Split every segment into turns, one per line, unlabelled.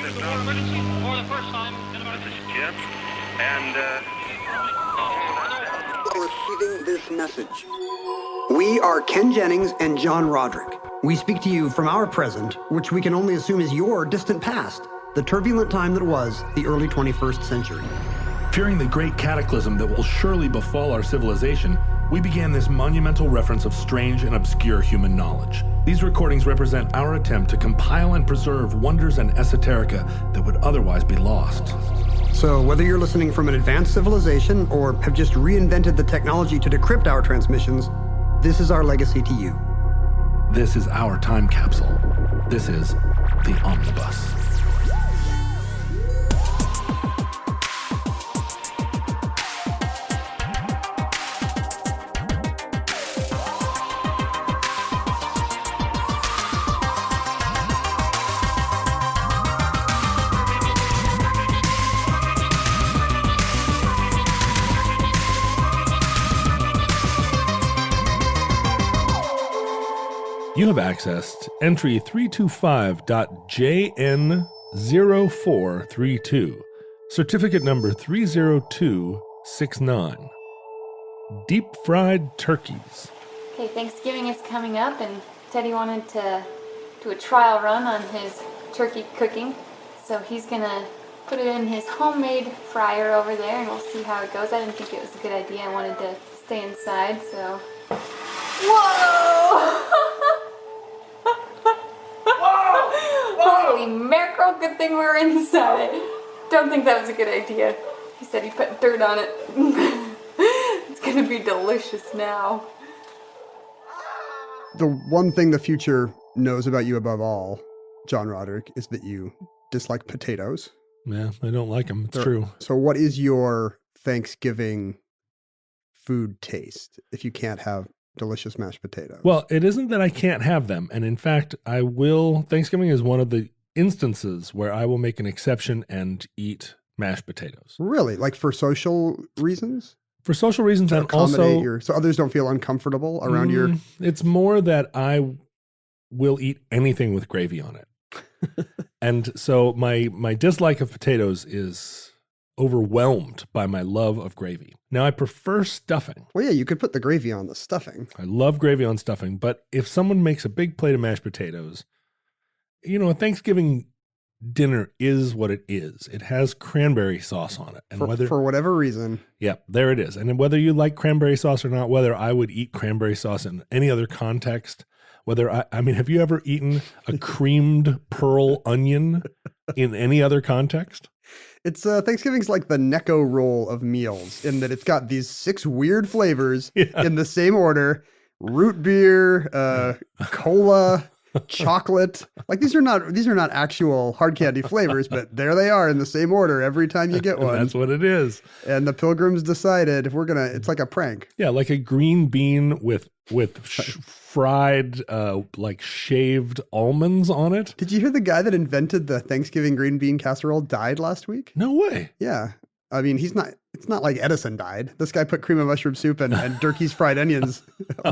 emergency for the first time in about...
This is Jim, and
Receiving this message. We are Ken Jennings and John Roderick. We speak to you from our present, which we can only assume is your distant past, the turbulent time that was the early 21st century.
Fearing the great cataclysm that will surely befall our civilization, we began this monumental reference of strange and obscure human knowledge. These recordings represent our attempt to compile and preserve wonders and esoterica that would otherwise be lost.
So whether you're listening from an advanced civilization or have just reinvented the technology to decrypt our transmissions, this is our legacy to you.
This is our time capsule. This is the Omnibus. You have accessed entry 325.JN0432, certificate number 30269. Deep fried turkeys.
Okay, Thanksgiving is coming up, and Teddy wanted to do a trial run on his turkey cooking, so he's gonna put it in his homemade fryer over there, and we'll see how it goes. I didn't think it was a good idea. I wanted to stay inside, so... Whoa! Holy mackerel, good thing we were inside. Don't think that was a good idea. He said he put dirt on it. It's gonna be delicious now.
The one thing the future knows about you above all, John Roderick, is that you dislike potatoes.
Yeah, I don't like them. It's true.
So what is your Thanksgiving food taste if you can't have delicious mashed potatoes?
Well, it isn't that I can't have them. And in fact, I will. Thanksgiving is one of the instances where I will make an exception and eat mashed potatoes.
Really? Like for social reasons?
For social reasons,
To
and
accommodate
also...
so others don't feel uncomfortable around your...
It's more that I will eat anything with gravy on it. And so my dislike of potatoes is overwhelmed by my love of gravy. Now, I prefer stuffing.
Well, yeah, you could put the gravy on the stuffing.
I love gravy on stuffing, but if someone makes a big plate of mashed potatoes, you know, a Thanksgiving dinner is what it is. It has cranberry sauce on it. And
For whatever reason.
Yeah, there it is. And whether you like cranberry sauce or not, whether I would eat cranberry sauce in any other context, I mean, have you ever eaten a creamed pearl onion in any other context?
It's Thanksgiving's like the Necco roll of meals in that it's got these 6 weird flavors in the same order: root beer, cola, chocolate. Like these are not actual hard candy flavors, but there they are in the same order every time you get one.
That's what it is.
And the Pilgrims decided it's like a prank.
Yeah, like a green bean with fried like shaved almonds on it.
Did you hear the guy that invented the Thanksgiving green bean casserole died last week?
No way.
Yeah. I mean, it's not like Edison died. This guy put cream of mushroom soup and Durkee's fried onions.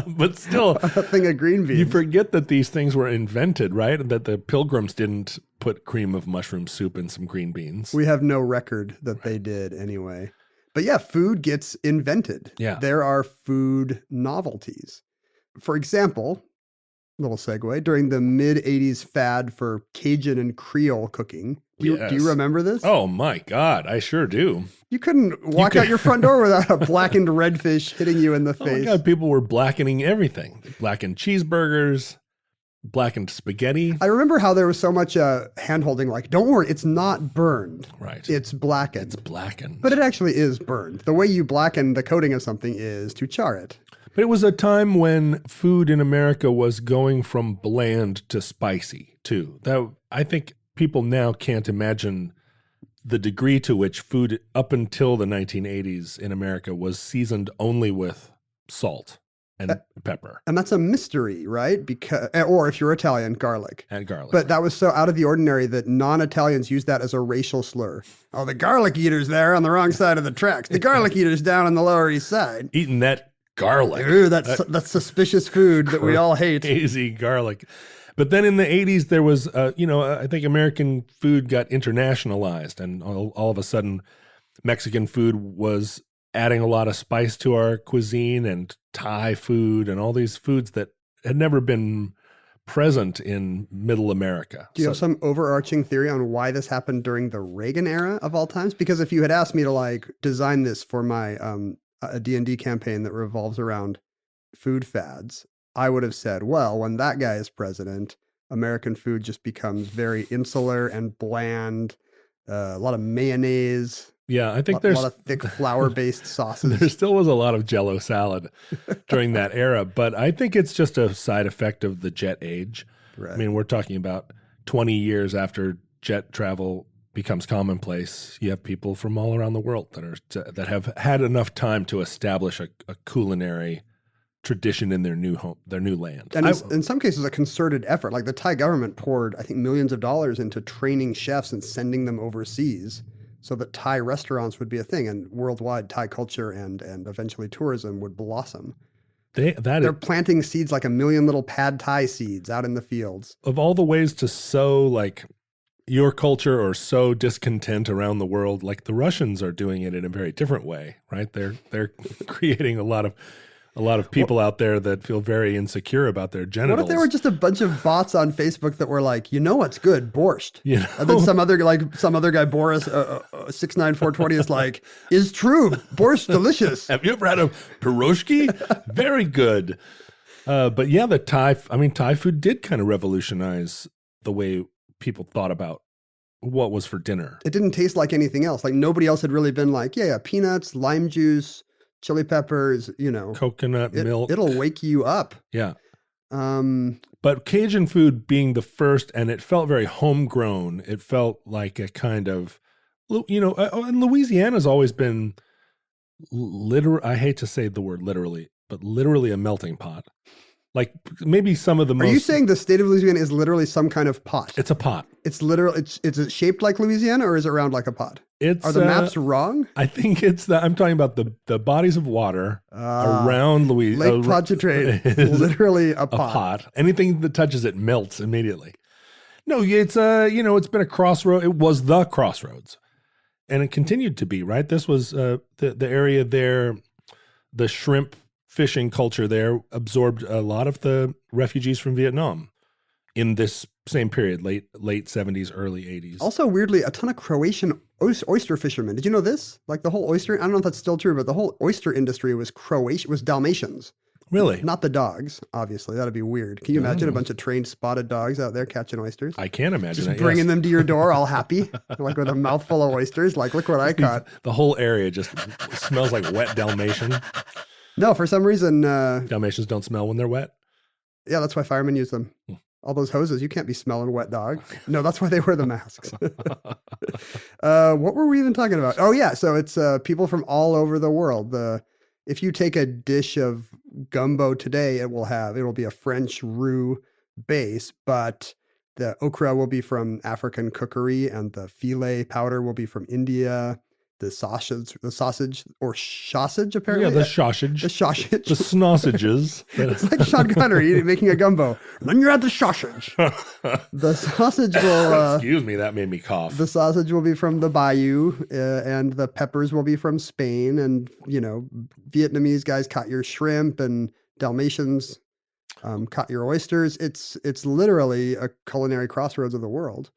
But still,
a thing of green beans.
You forget that these things were invented, right? That the Pilgrims didn't put cream of mushroom soup in some green beans.
We have no record that they did anyway. But yeah, food gets invented.
Yeah.
There are food novelties. For example, little segue, during the mid-'80s fad for Cajun and Creole cooking. Do you remember this?
Oh my God, I sure do.
You couldn't walk out your front door without a blackened redfish hitting you in the face.
Oh my God, people were blackening everything. They blackened cheeseburgers, blackened spaghetti.
I remember how there was so much hand-holding, like, don't worry, it's not burned.
Right.
It's blackened.
It's blackened.
But it actually is burned. The way you blacken the coating of something is to char it.
But it was a time when food in America was going from bland to spicy, too. I think people now can't imagine the degree to which food up until the 1980s in America was seasoned only with salt and pepper.
And that's a mystery, right? Or if you're Italian, garlic.
And garlic.
But that was so out of the ordinary that non-Italians use that as a racial slur. Oh, the garlic eater's there on the wrong side of the tracks. The garlic eater's down on the Lower East Side.
Eating that garlic.
Ooh, that's suspicious food that we all hate.
Crazy garlic. But then in the 80s, there was, I think American food got internationalized, and all of a sudden, Mexican food was adding a lot of spice to our cuisine, and Thai food, and all these foods that had never been present in Middle America.
Do you have some overarching theory on why this happened during the Reagan era of all times? Because if you had asked me to like design this for my a D&D campaign that revolves around food fads, I would have said, well, when that guy is president, American food just becomes very insular and bland, a lot of mayonnaise.
Yeah, I think
there's a lot of thick flour-based sauces.
There still was a lot of Jell-O salad during that era, but I think it's just a side effect of the jet age.
Right.
I mean, we're talking about 20 years after jet travel becomes commonplace. You have people from all around the world that have had enough time to establish a culinary tradition in their new home, their new land.
And in some cases, a concerted effort. Like the Thai government poured, I think, millions of dollars into training chefs and sending them overseas, so that Thai restaurants would be a thing, and worldwide Thai culture and eventually tourism would blossom. They're planting seeds like a million little pad Thai seeds out in the fields.
Of all the ways to sow like your culture or sow discontent around the world, like the Russians are doing it in a very different way, right? They're creating a lot of people out there that feel very insecure about their genitals.
What if there were just a bunch of bots on Facebook that were like, you know what's good? Borscht.
You know?
And then some other guy, Boris 69420 is like, is true. Borscht, delicious.
Have you ever had a pierogi? Very good. But yeah, Thai food did kind of revolutionize the way people thought about what was for dinner.
It didn't taste like anything else. Like nobody else had really been like, yeah, peanuts, lime juice, chili peppers,
coconut milk.
It'll wake you up.
Yeah. But Cajun food being the first, and it felt very homegrown. It felt like a kind of, and Louisiana's always been I hate to say the word literally, but literally a melting pot. Like maybe some of the most.
Are you saying the state of Louisiana is literally some kind of pot?
It's a pot.
It's literally, is it shaped like Louisiana or is it round like a pot?
Are
the maps wrong?
I think I'm talking about the bodies of water around Louisiana.
Lake Pontchartrain is literally a pot.
Anything that touches it melts immediately. No, it's it's been a crossroad. It was the crossroads, and it continued to be, right? This was the area there, the shrimp fishing culture there absorbed a lot of the refugees from Vietnam in this same period, late 70s, early 80s.
Also, weirdly, a ton of Croatian oyster fishermen. Did you know this? Like the whole oyster, I don't know if that's still true, but the whole oyster industry was Dalmatians.
Really?
Not the dogs, obviously. That'd be weird. Can you imagine a bunch of trained spotted dogs out there catching oysters?
I can't imagine
Just bringing them to your door all happy, like with a mouthful of oysters. Like, look what I caught.
The whole area just smells like wet Dalmatian.
No, for some reason.
Dalmatians don't smell when they're wet?
Yeah, that's why firemen use them. All those hoses, you can't be smelling wet dog. No, that's why they wear the masks. What were we even talking about? Oh, yeah. So it's people from all over the world. If you take a dish of gumbo today, it'll be a French roux base, but the okra will be from African cookery and the filet powder will be from India. The sausage or sausage, apparently.
Yeah, the sausage.
The sausage.
The sausages.
It's like Sean Connery making a gumbo. And then you're at the sausage. The sausage will...
Excuse me, that made me cough.
The sausage will be from the bayou, and the peppers will be from Spain. And, Vietnamese guys caught your shrimp, and Dalmatians caught your oysters. It's literally a culinary crossroads of the world.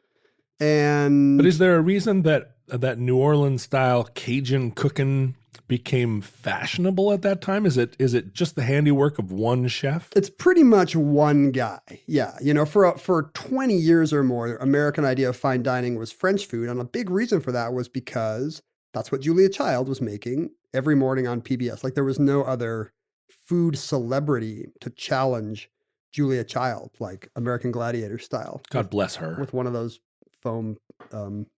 But
is there a reason that New Orleans style Cajun cooking became fashionable at that time? Is it just the handiwork of one chef?
It's pretty much one guy. Yeah. For 20 years or more, American idea of fine dining was French food. And a big reason for that was because that's what Julia Child was making every morning on PBS. Like there was no other food celebrity to challenge Julia Child, like American Gladiator style.
God bless her.
With one of those foam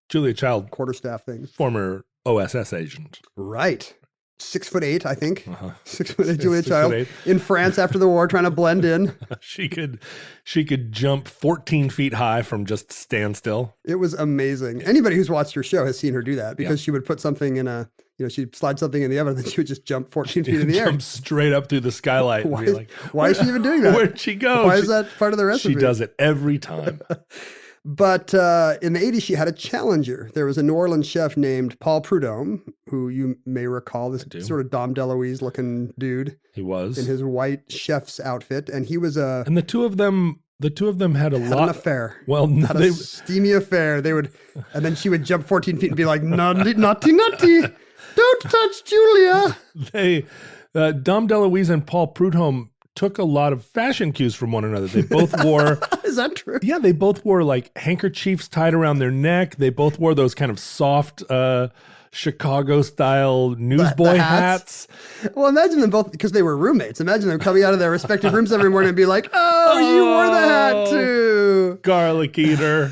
Julia Child,
quarterstaff things.
Former OSS agent.
Right. 6'8", I think. 6'8" Julia
6'8".
Child in France after the war, trying to blend in.
She could jump 14 feet high from just standstill.
It was amazing. Anybody who's watched her show has seen her do that because she would put something in a she'd slide something in the oven and then she would just jump 14 feet in the air.
Jump straight up through the skylight.
Why,
And be like,
why is she even doing that?
Where'd she go?
Why is that part of the recipe?
She does it every time.
But in the 80s, she had a challenger. There was a New Orleans chef named Paul Prudhomme, who you may recall, this sort of Dom DeLuise looking dude.
He was.
In his white chef's outfit. And he was a...
And the two of them had
an affair.
Well,
had a steamy affair. They would... And then she would jump 14 feet and be like, naughty, naughty, naughty. Don't touch Julia.
Dom DeLuise and Paul Prudhomme took a lot of fashion cues from one another. They both wore...
Is that true?
Yeah, they both wore like handkerchiefs tied around their neck. They both wore those kind of soft Chicago-style newsboy hats.
Well, imagine them both, because they were roommates. Imagine them coming out of their respective rooms every morning and be like, oh, you wore the hat too.
Garlic eater.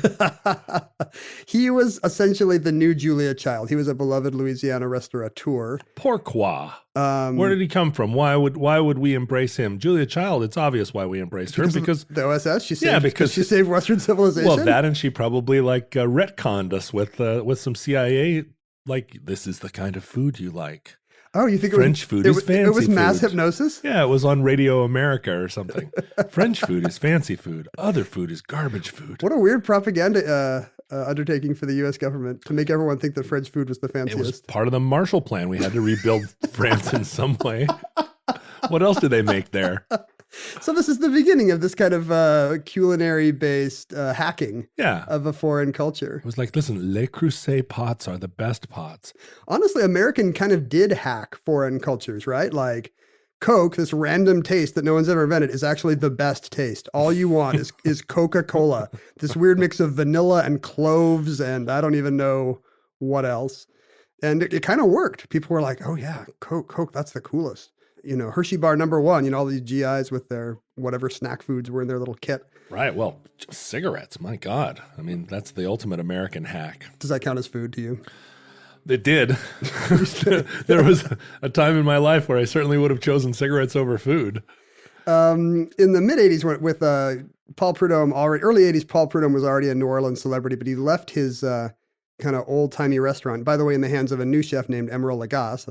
He was essentially the new Julia Child. He was a beloved Louisiana restaurateur.
Pourquoi? Where did he come from? Why would we embrace him? Julia Child, it's obvious why we embraced her. Because
the OSS? She saved Western civilization?
Well, that, and she probably retconned us with some CIA. Like, this is the kind of food you like.
Oh, you think
French food is fancy
It was mass
food.
hypnosis?
Yeah, it was on Radio America or something. French food is fancy food. Other food is garbage food.
What a weird propaganda undertaking for the U.S. government to make everyone think that French food was the fanciest.
It was part of the Marshall Plan. We had to rebuild France in some way. What else did they make there?
So this is the beginning of this kind of culinary-based hacking of a foreign culture.
It was like, listen, Le Creuset pots are the best pots.
Honestly, American kind of did hack foreign cultures, right? Like Coke, this random taste that no one's ever invented, is actually the best taste. All you want is Coca-Cola, this weird mix of vanilla and cloves and I don't even know what else. And it kind of worked. People were like, oh yeah, Coke, that's the coolest. Hershey bar #1, all these GIs with their whatever snack foods were in their little kit.
Right. Well, cigarettes, my God. I mean, that's the ultimate American hack.
Does that count as food to you?
It did. There was a time in my life where I certainly would have chosen cigarettes over food.
In the mid 80s with Paul Prudhomme, early 80s, Paul Prudhomme was already a New Orleans celebrity, but he left his kind of old timey restaurant, by the way, in the hands of a new chef named Emeril Lagasse.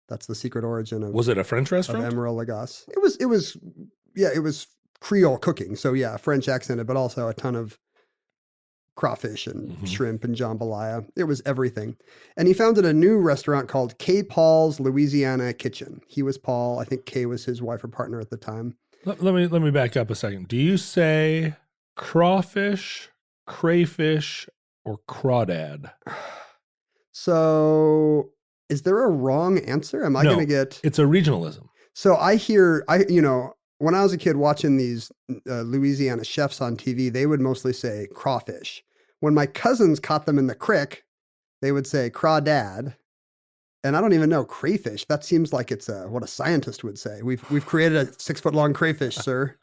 That's the secret origin of...
Was it a French restaurant?
Of Emeril Lagasse. It was Creole cooking. So yeah, French accented, but also a ton of crawfish and shrimp and jambalaya. It was everything. And he founded a new restaurant called K. Paul's Louisiana Kitchen. He was Paul. I think Kay was his wife or partner at the time.
Let me back up a second. Do you say crawfish, crayfish, or crawdad?
So... Is there a wrong answer? Am I going to get...
It's a regionalism.
So when I was a kid watching these Louisiana chefs on TV, they would mostly say crawfish. When my cousins caught them in the crick, they would say crawdad. And I don't even know, crayfish. That seems like it's what a scientist would say. We've created a 6-foot-long crayfish, sir.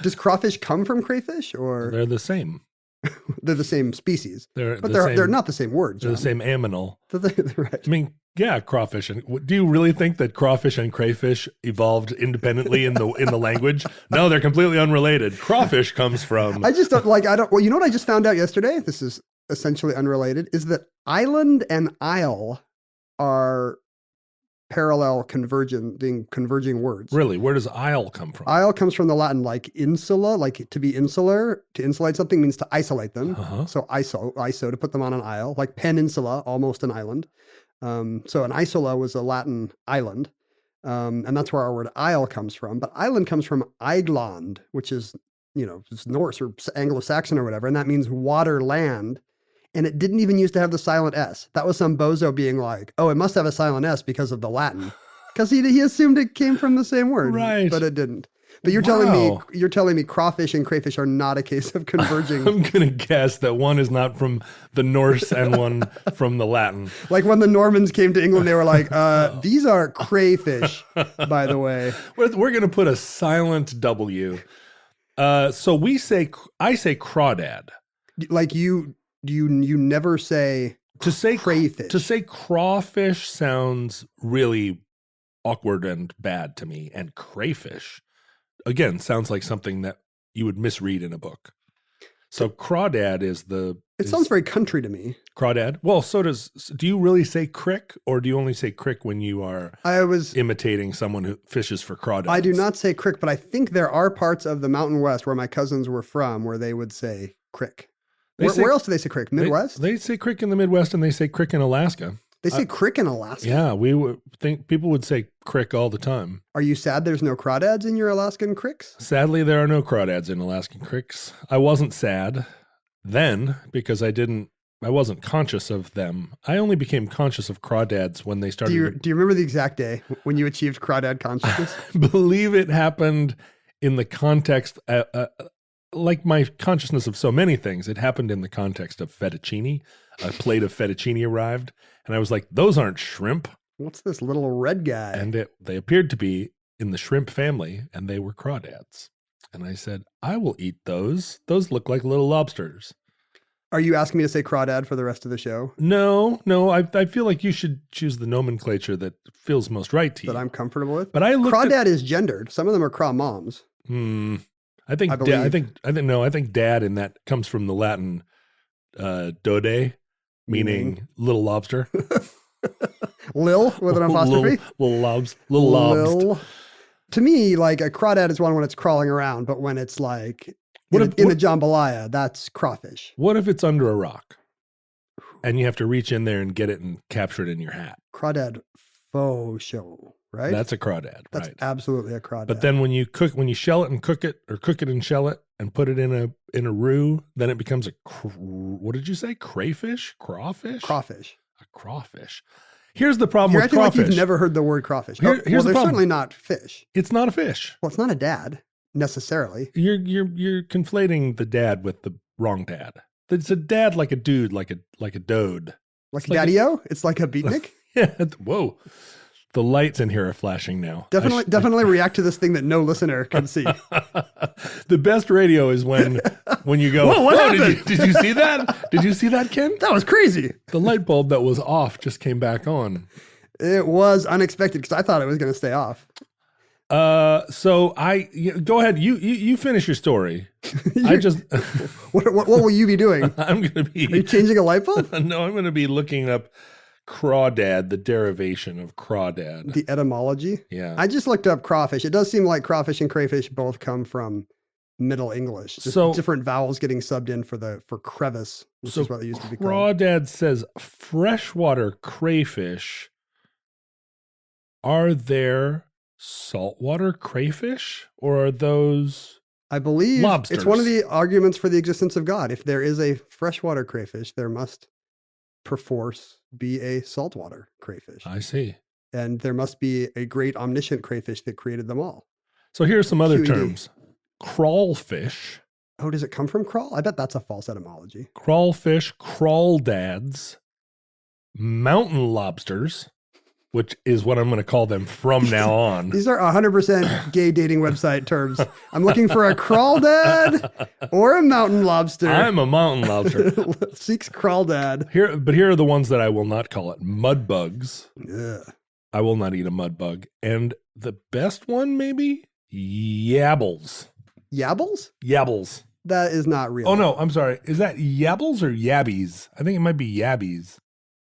Does crawfish come from crayfish, or...
They're the same.
They're the same species,
they're
not the same word.
They're the same aminal.
Right.
I mean, yeah, crawfish. And do you really think that crawfish and crayfish evolved independently in the language? No, they're completely unrelated. Crawfish comes from...
I just don't well, you know what I just found out yesterday? This is essentially unrelated, is that island and isle are parallel converging words.
Really? Where does isle come from?
Isle comes from the Latin, like insula, like to be insular, to insulate something means to isolate them. So iso, to put them on an isle, like peninsula, almost an island. So an isula was a Latin island. And that's where our word isle comes from. But island comes from Eidland, which is, it's Norse or Anglo-Saxon or whatever. And that means water, land. And it didn't even used to have the silent S. That was some bozo being like, oh, it must have a silent S because of the Latin. Because he assumed it came from the same word. Right. But it didn't. But you're telling me crawfish and crayfish are not a case of converging.
I'm going to guess that one is not from the Norse and one from the Latin.
Like when the Normans came to England, they were like, these are crayfish, by the way.
We're going to put a silent W. So I say crawdad.
Like you never say crayfish.
To say crawfish sounds really awkward and bad to me. And crayfish, again, sounds like something that you would misread in a book. So crawdad is
It sounds very country to me.
Crawdad. Well, so do you really say crick, or do you only say crick when you are imitating someone who fishes for crawdads?
I do not say crick, but I think there are parts of the Mountain West where my cousins were from where they would say crick. Where else do they say crick? Midwest?
They say crick in the Midwest, and they say crick in Alaska.
They say crick in Alaska?
Yeah, we would think people would say crick all the time.
Are you sad there's no crawdads in your Alaskan cricks?
Sadly, there are no crawdads in Alaskan cricks. I wasn't sad then because I wasn't conscious of them. I only became conscious of crawdads when they started.
Do you remember the exact day when you achieved crawdad consciousness?
I believe it happened in the context, like my consciousness of so many things, it happened in the context of fettuccine. A plate of fettuccine arrived, and I was like, those aren't shrimp.
What's this little red guy?
And they appeared to be in the shrimp family, and they were crawdads. And I said, I will eat those. Those look like little lobsters.
Are you asking me to say crawdad for the rest of the show?
No. I feel like you should choose the nomenclature that feels most right to you.
That I'm comfortable with?
But
crawdad is gendered. Some of them are craw moms.
I think dad in that comes from the Latin dode, meaning little lobster.
Lil with an apostrophe?
Little lobs.
To me, like a crawdad is one when it's crawling around, but when it's like in a jambalaya, that's crawfish.
What if it's under a rock and you have to reach in there and get it and capture it in your hat?
Crawdad faux show, right?
That's a crawdad,
That's
right?
absolutely a crawdad.
But then when you shell it and cook it, or cook it and shell it and put it in a roux, then it becomes what did you say? Crayfish? Crawfish?
Crawfish.
A crawfish. Here's the problem
You're
with
acting
crawfish.
like you've never heard the word crawfish.
Here's the
they're
problem.
certainly not fish.
It's not a fish.
Well, it's not a dad necessarily.
You're conflating the dad with the wrong dad. It's a dad like a dude, like a dode.
Like daddy-o? It's like a beatnik?
Yeah. Whoa. The lights in here are flashing now.
Definitely react to this thing that no listener can see.
The best radio is when you go,
whoa, what happened?
Did you see that? Did you see that, Ken?
That was crazy.
The light bulb that was off just came back on.
It was unexpected because I thought it was going to stay off.
So go ahead. You finish your story.
What will you be doing?
I'm going to be.
Are you changing a light bulb?
No, I'm going to be looking up crawdad, the derivation of crawdad.
The etymology?
Yeah.
I just looked up crawfish. It does seem like crawfish and crayfish both come from Middle English. Just different vowels getting subbed in for crevice, which is what they used to be called.
Crawdad says freshwater crayfish. Are there saltwater crayfish, or are those
I believe
lobsters?
It's one of the arguments for the existence of God. If there is a freshwater crayfish, there must perforce be a saltwater crayfish.
I see.
And there must be a great omniscient crayfish that created them all.
So here's some other
QED.
terms. Crawlfish.
Oh, does it come from crawl? I bet that's a false etymology.
Crawlfish, crawdads, mountain lobsters, which is what I'm going to call them from now on.
These are 100% gay dating website terms. I'm looking for a crawdad or a mountain lobster.
I'm a mountain lobster.
Seeks crawdad.
Here are the ones that I will not call it. Mud bugs.
Ugh.
I will not eat a mud bug. And the best one, maybe? Yabbles.
Yabbles?
Yabbles.
That is not real.
Oh, no, I'm sorry. Is that yabbles or yabbies? I think it might be yabbies.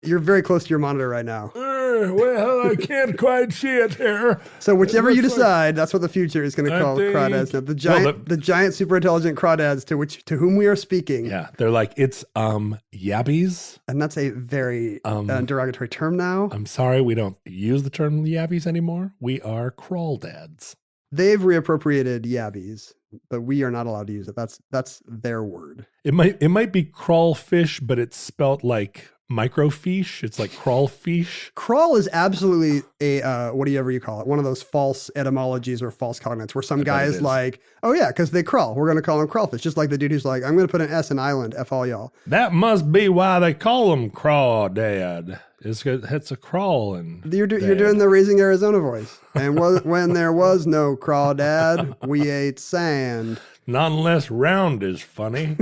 You're very close to your monitor right now.
Well, I can't quite see it here.
So whichever you decide, that's what the future is going to call crawdads. Now, the giant super intelligent crawdads to whom we are speaking.
Yeah, they're like, it's yabbies.
And that's a very derogatory term now.
I'm sorry, we don't use the term yabbies anymore. We are crawdads.
They've reappropriated yabbies, but we are not allowed to use it. That's their word.
It might be crawlfish, but it's spelt like microfiche. It's like crawlfish.
Crawl is absolutely a whatever you call it, one of those false etymologies or false cognates where some guy is like, oh yeah, because they crawl, we're going to call them crawlfish. Just like the dude who's like, I'm going to put an S in island, F all y'all.
That must be why they call them crawdad. It's a crawl. And
you're doing the Raising Arizona voice. And when there was no crawdad, we ate sand.
Not unless round is funny.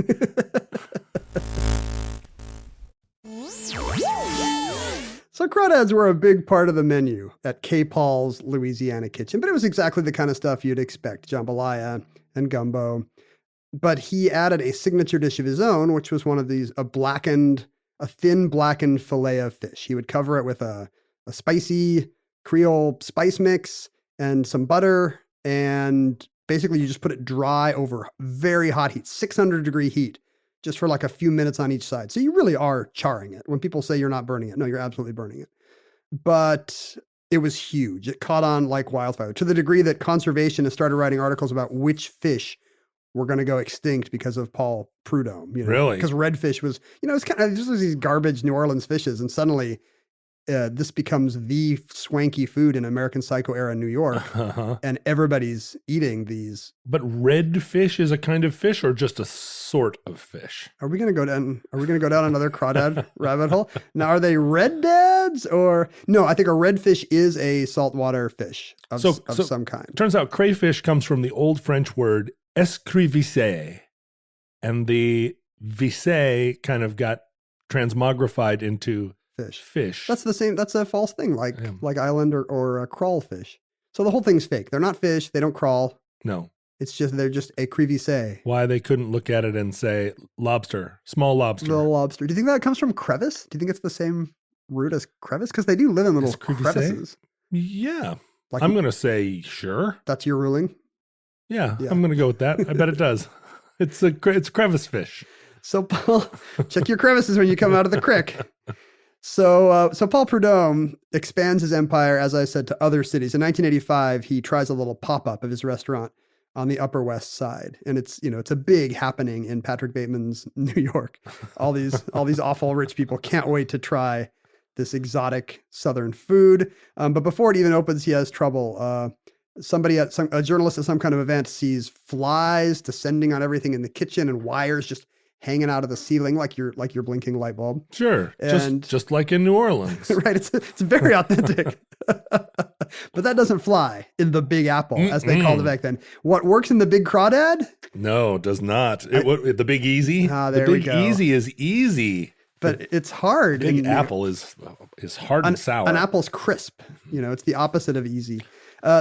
So crawdads were a big part of the menu at K. Paul's Louisiana Kitchen, but it was exactly the kind of stuff you'd expect. Jambalaya and gumbo. But he added a signature dish of his own, which was one of these, a thin blackened fillet of fish. He would cover it with a spicy Creole spice mix and some butter. And basically you just put it dry over very hot heat, 600-degree heat, just for like a few minutes on each side. So you really are charring it. When people say you're not burning it, no, you're absolutely burning it. But it was huge. It caught on like wildfire, to the degree that conservationists started writing articles about which fish were going to go extinct because of Paul Prudhomme.
Really?
Because redfish was, it's kind of just these garbage New Orleans fishes. And suddenly this becomes the swanky food in American Psycho era New York. And everybody's eating these.
But redfish is a kind of fish or just a sort of fish?
Are we going to go down another crawdad rabbit hole? Now, are they red dads or no? I think a redfish is a saltwater fish of some kind.
Turns out crayfish comes from the old French word escrivisse, and the visse kind of got transmogrified into fish.
That's the same. That's a false thing, like island or a crawlfish. So the whole thing's fake. They're not fish. They don't crawl.
No.
They're just a crevisse.
Why they couldn't look at it and say lobster, small lobster.
Little lobster. Do you think that comes from crevice? Do you think it's the same root as crevice? Because they do live in little crevices.
Yeah. I'm going to say sure.
That's your ruling?
Yeah, I'm going to go with that. I bet it does. It's crevice fish.
So Paul, check your crevices when you come out of the crick. So Paul Prudhomme expands his empire, as I said, to other cities. In 1985, he tries a little pop-up of his restaurant on the Upper West Side, and it's a big happening in Patrick Bateman's New York. All these awful rich people can't wait to try this exotic Southern food. But before it even opens, he has trouble. A journalist at some kind of event sees flies descending on everything in the kitchen and wires just hanging out of the ceiling like your blinking light bulb.
Sure. And just like in New Orleans.
Right. It's very authentic. But that doesn't fly in the Big Apple, as they called it back then. What works in the Big Crawdad?
No, it does not. The Big Easy?
There we go.
The Big Easy is easy.
But it's hard.
Big Apple is hard and sour.
An apple's crisp. It's the opposite of easy.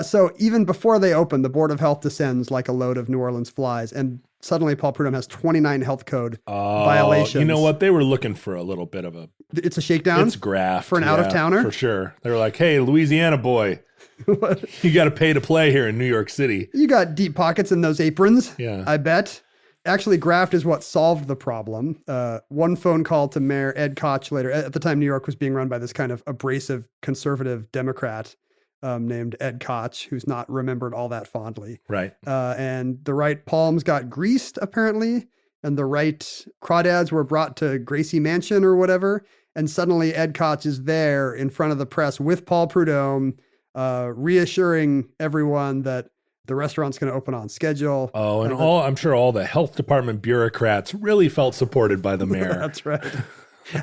So even before they open, the Board of Health descends like a load of New Orleans flies. And suddenly Paul Prudhomme has 29 health code violations.
You know what? They were looking for a little bit of a...
It's a shakedown?
It's graft.
For an out-of-towner?
For sure. They were like, hey, Louisiana boy, you got to pay to play here in New York City.
You got deep pockets in those aprons,
yeah.
I bet. Actually, graft is what solved the problem. One phone call to Mayor Ed Koch later. At the time, New York was being run by this kind of abrasive conservative Democrat named Ed Koch, who's not remembered all that fondly.
Right.
And the right palms got greased, apparently, and the right crawdads were brought to Gracie Mansion or whatever. And suddenly Ed Koch is there in front of the press with Paul Prudhomme, reassuring everyone that the restaurant's going to open on schedule.
Oh, and I'm sure all the health department bureaucrats really felt supported by the mayor.
That's right.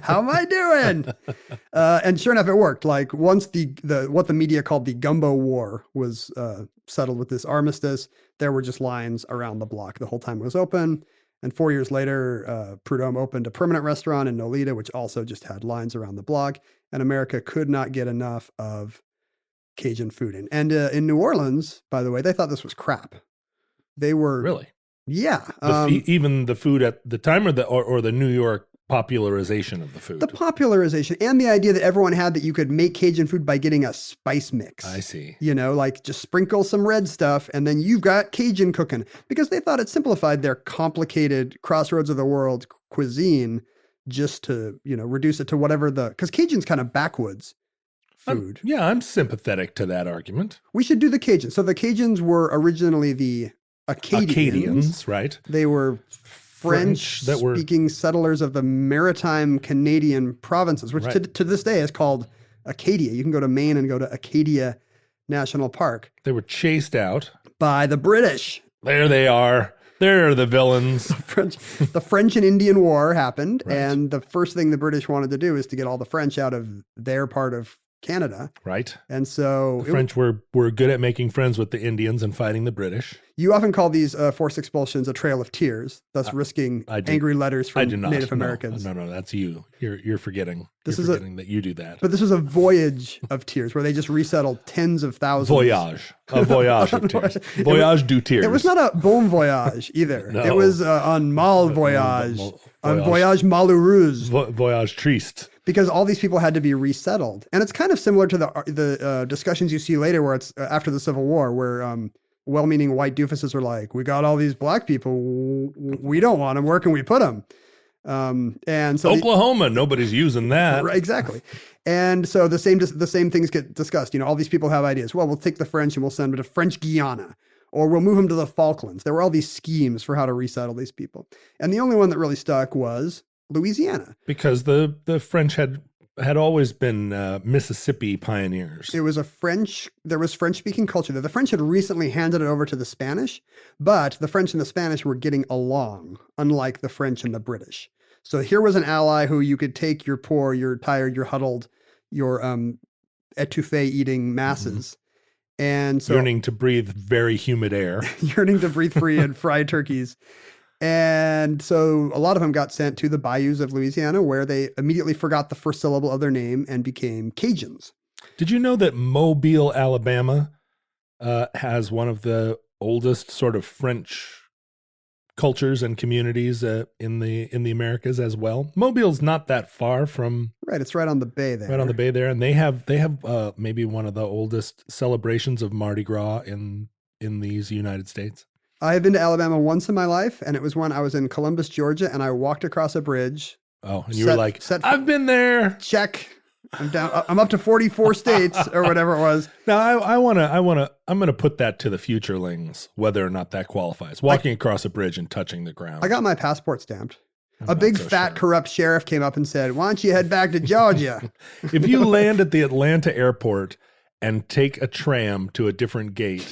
How am I doing? And sure enough, it worked. Like once what the media called the Gumbo War was settled with this armistice, there were just lines around the block the whole time it was open. And 4 years later, Prudhomme opened a permanent restaurant in Nolita, which also just had lines around the block. And America could not get enough of Cajun food. And in New Orleans, by the way, they thought this was crap. They were
really,
yeah.
Even the food at the time, or the New York popularization of the food.
The popularization and the idea that everyone had that you could make Cajun food by getting a spice mix.
I see.
Like just sprinkle some red stuff and then you've got Cajun cooking, because they thought it simplified their complicated crossroads of the world cuisine just to, reduce it to whatever because Cajun's kind of backwoods food.
I'm sympathetic to that argument.
We should do the Cajuns. So the Cajuns were originally the Acadians,
right?
They were French-speaking settlers of the maritime Canadian provinces, which to this day is called Acadia. You can go to Maine and go to Acadia National Park.
They were chased out
by the British.
There they are. They're the villains.
The French and Indian War happened,
right.
And the first thing the British wanted to do is to get all the French out of their part of Canada.
Right.
And so
the French were good at making friends with the Indians and fighting the British.
You often call these forced expulsions a trail of tears, thus risking angry letters from Native Americans.
No, that's you. You're forgetting.
You're
forgetting that you do that.
But this was a voyage of tears where they just resettled tens of thousands.
A voyage of tears. Voyage du tears.
It was not a bon voyage either.
No.
It was on mal voyage. On voyage malheureuse.
Voyage triste.
Because all these people had to be resettled. And it's kind of similar to the discussions you see later where it's after the Civil War where well-meaning white doofuses are like, we got all these black people. We don't want them. Where can we put them? And so
Oklahoma, nobody's using that.
Right, exactly. And so the same things get discussed. All these people have ideas. Well, we'll take the French and we'll send them to French Guiana, or we'll move them to the Falklands. There were all these schemes for how to resettle these people. And the only one that really stuck was Louisiana.
Because the French had always been Mississippi pioneers.
There was French-speaking culture there. The French had recently handed it over to the Spanish, but the French and the Spanish were getting along, unlike the French and the British. So here was an ally who you could take your poor, your tired, your huddled, your etouffee-eating masses, and so
yearning to breathe very humid air,
yearning to breathe free and fried turkeys. And so a lot of them got sent to the bayous of Louisiana, where they immediately forgot the first syllable of their name and became Cajuns.
Did you know that Mobile, Alabama, has one of the oldest sort of French cultures and communities in the Americas as well? Mobile's not that far from
right. It's right on the bay there.
Right on the bay there, and they have maybe one of the oldest celebrations of Mardi Gras in these United States.
I have been to Alabama once in my life, and it was when I was in Columbus, Georgia, and I walked across a bridge.
Oh, and you were like, I've been there.
Check. I'm down. I'm up to 44 states or whatever it was.
Now I'm going to put that to the futurelings, whether or not that qualifies. Walking across a bridge and touching the ground.
I got my passport stamped. A big fat corrupt sheriff came up and said, why don't you head back to Georgia?
If you land at the Atlanta airport and take a tram to a different gate,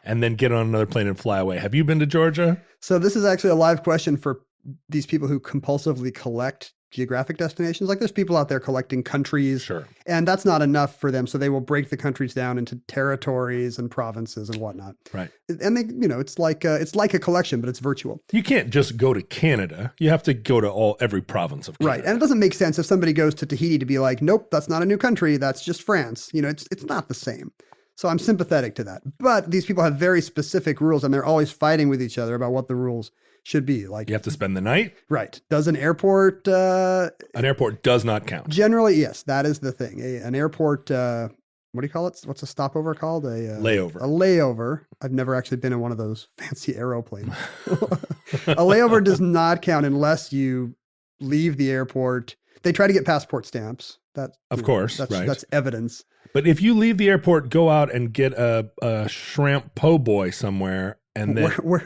and then get on another plane and fly away. Have you been to Georgia?
So this is actually a live question for these people who compulsively collect geographic destinations. Like there's people out there collecting countries.
Sure.
And that's not enough for them. So they will break the countries down into territories and provinces and whatnot.
Right.
And they, it's like a collection, but it's virtual.
You can't just go to Canada. You have to go to every province of Canada.
Right. And it doesn't make sense if somebody goes to Tahiti to be like, nope, that's not a new country. That's just France. It's not the same. So I'm sympathetic to that. But these people have very specific rules, and they're always fighting with each other about what the rules should be. Like
you have to spend the night?
Right. Does an airport...
an airport does not count.
Generally, yes. That is the thing. An airport... what do you call it? What's a stopover called?
Layover.
A layover. I've never actually been in one of those fancy aeroplanes. A layover does not count unless you leave the airport. They try to get passport stamps. That's evidence.
But if you leave the airport, go out and get a shrimp po' boy somewhere, and then
where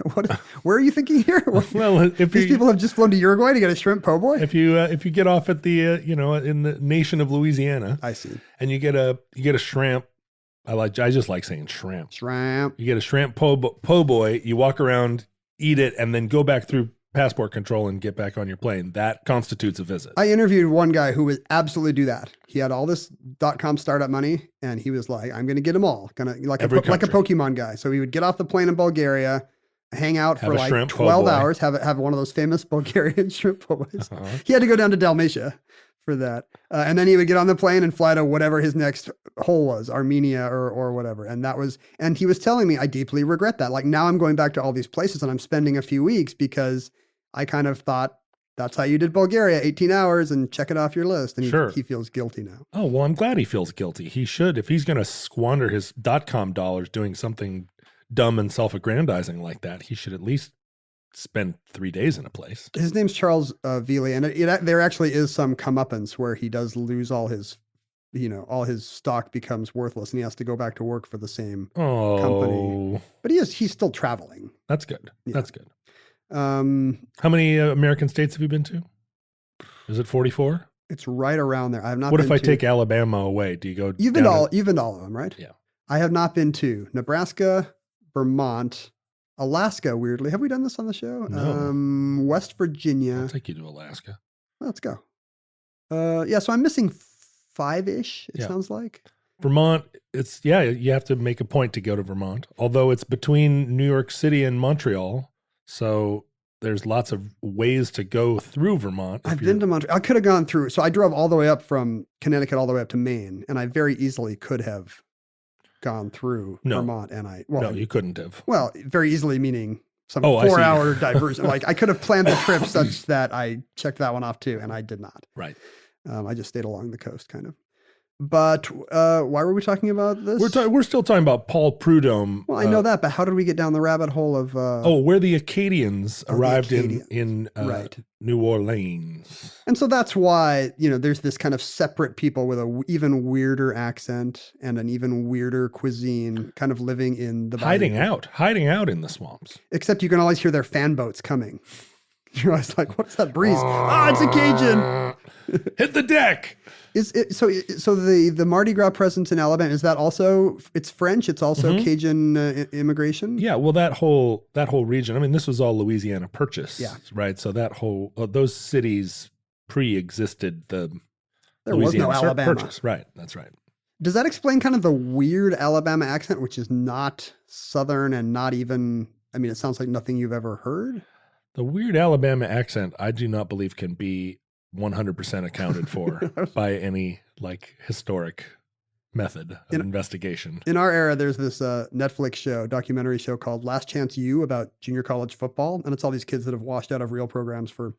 are you thinking here?
Well, if
these people have just flown to Uruguay to get a shrimp po' boy.
If you get off at the in the nation of Louisiana,
I see,
and you get a shrimp. I just like saying shrimp.
Shrimp.
You get a shrimp po' boy. You walk around, eat it, and then go back through passport control and get back on your plane. That constitutes a visit.
I interviewed one guy who would absolutely do that. He had all this .com startup money, and he was like, "I'm going to get them all." Like a Pokemon guy. So he would get off the plane in Bulgaria, hang out for like 12 hours, have one of those famous Bulgarian shrimp po' boys. He had to go down to Dalmatia for that, and then he would get on the plane and fly to whatever his next hole was, Armenia or whatever. And he was telling me, I deeply regret that. Like now I'm going back to all these places and I'm spending a few weeks because I kind of thought that's how you did Bulgaria, 18 hours and check it off your list. And he feels guilty now.
Oh, well, I'm glad he feels guilty. He should. If he's going to squander his .com dollars doing something dumb and self-aggrandizing like that, he should at least spend 3 days in a place.
His name's Charles Veely, and there actually is some comeuppance where he does lose all his, all his stock becomes worthless and he has to go back to work for the same company. But he's still traveling.
That's good. Yeah. That's good.
How
many American states have you been to? Is it 44?
It's right around there. I have not.
What if I take Alabama away? Do you go?
You've been to all of them, right?
Yeah.
I have not been to Nebraska, Vermont, Alaska. Weirdly, have we done this on the show?
No.
West Virginia.
I'll take you to Alaska.
Let's go. So I'm missing 5-ish. It sounds like.
Vermont, you have to make a point to go to Vermont, although it's between New York City and Montreal. So there's lots of ways to go through Vermont.
I've been to Montreal. I could have gone through. So I drove all the way up from Connecticut all the way up to Maine, and I very easily could have gone through Vermont. And
no, you couldn't have.
Well, very easily meaning some 4-hour diversion. Like I could have planned the trip such that I checked that one off too, and I did not.
Right.
I just stayed along the coast, kind of. But why were we talking about this?
We're still talking about Paul Prudhomme.
Well, I know that, but how did we get down the rabbit hole of?
Where the Acadians arrived in New Orleans.
And so that's why there's this kind of separate people with a even weirder accent and an even weirder cuisine, kind of living in the
hiding out in the swamps.
Except you can always hear their fan boats coming. You're always like, what's that breeze? It's a Cajun.
Hit the deck.
Is it so the Mardi Gras presence in Alabama, is that also, it's French, it's also Cajun immigration?
Yeah, well that whole region, I mean this was all Louisiana Purchase, right? So that whole those cities pre-existed the Louisiana
was no Alabama.
Purchase. Right, that's right.
Does that explain kind of the weird Alabama accent, which is not Southern and not even, I mean, it sounds like nothing you've ever heard?
The weird Alabama accent, I do not believe can be 100% accounted for by any historic method of investigation.
In our era, there's this Netflix documentary show called Last Chance U about junior college football. And it's all these kids that have washed out of real programs for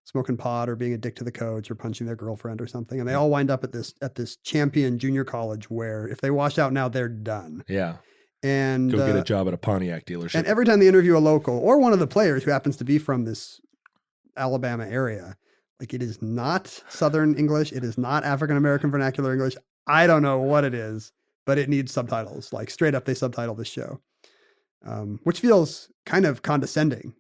smoking pot or being a dick to the coach or punching their girlfriend or something. And they all wind up at this champion junior college where if they wash out now, they're done.
Yeah.
And
go get a job at a Pontiac dealership.
And every time they interview a local or one of the players who happens to be from this Alabama area, it is not Southern English. It is not African-American vernacular English. I don't know what it is, but it needs subtitles. Straight up, they subtitle this show, which feels kind of condescending.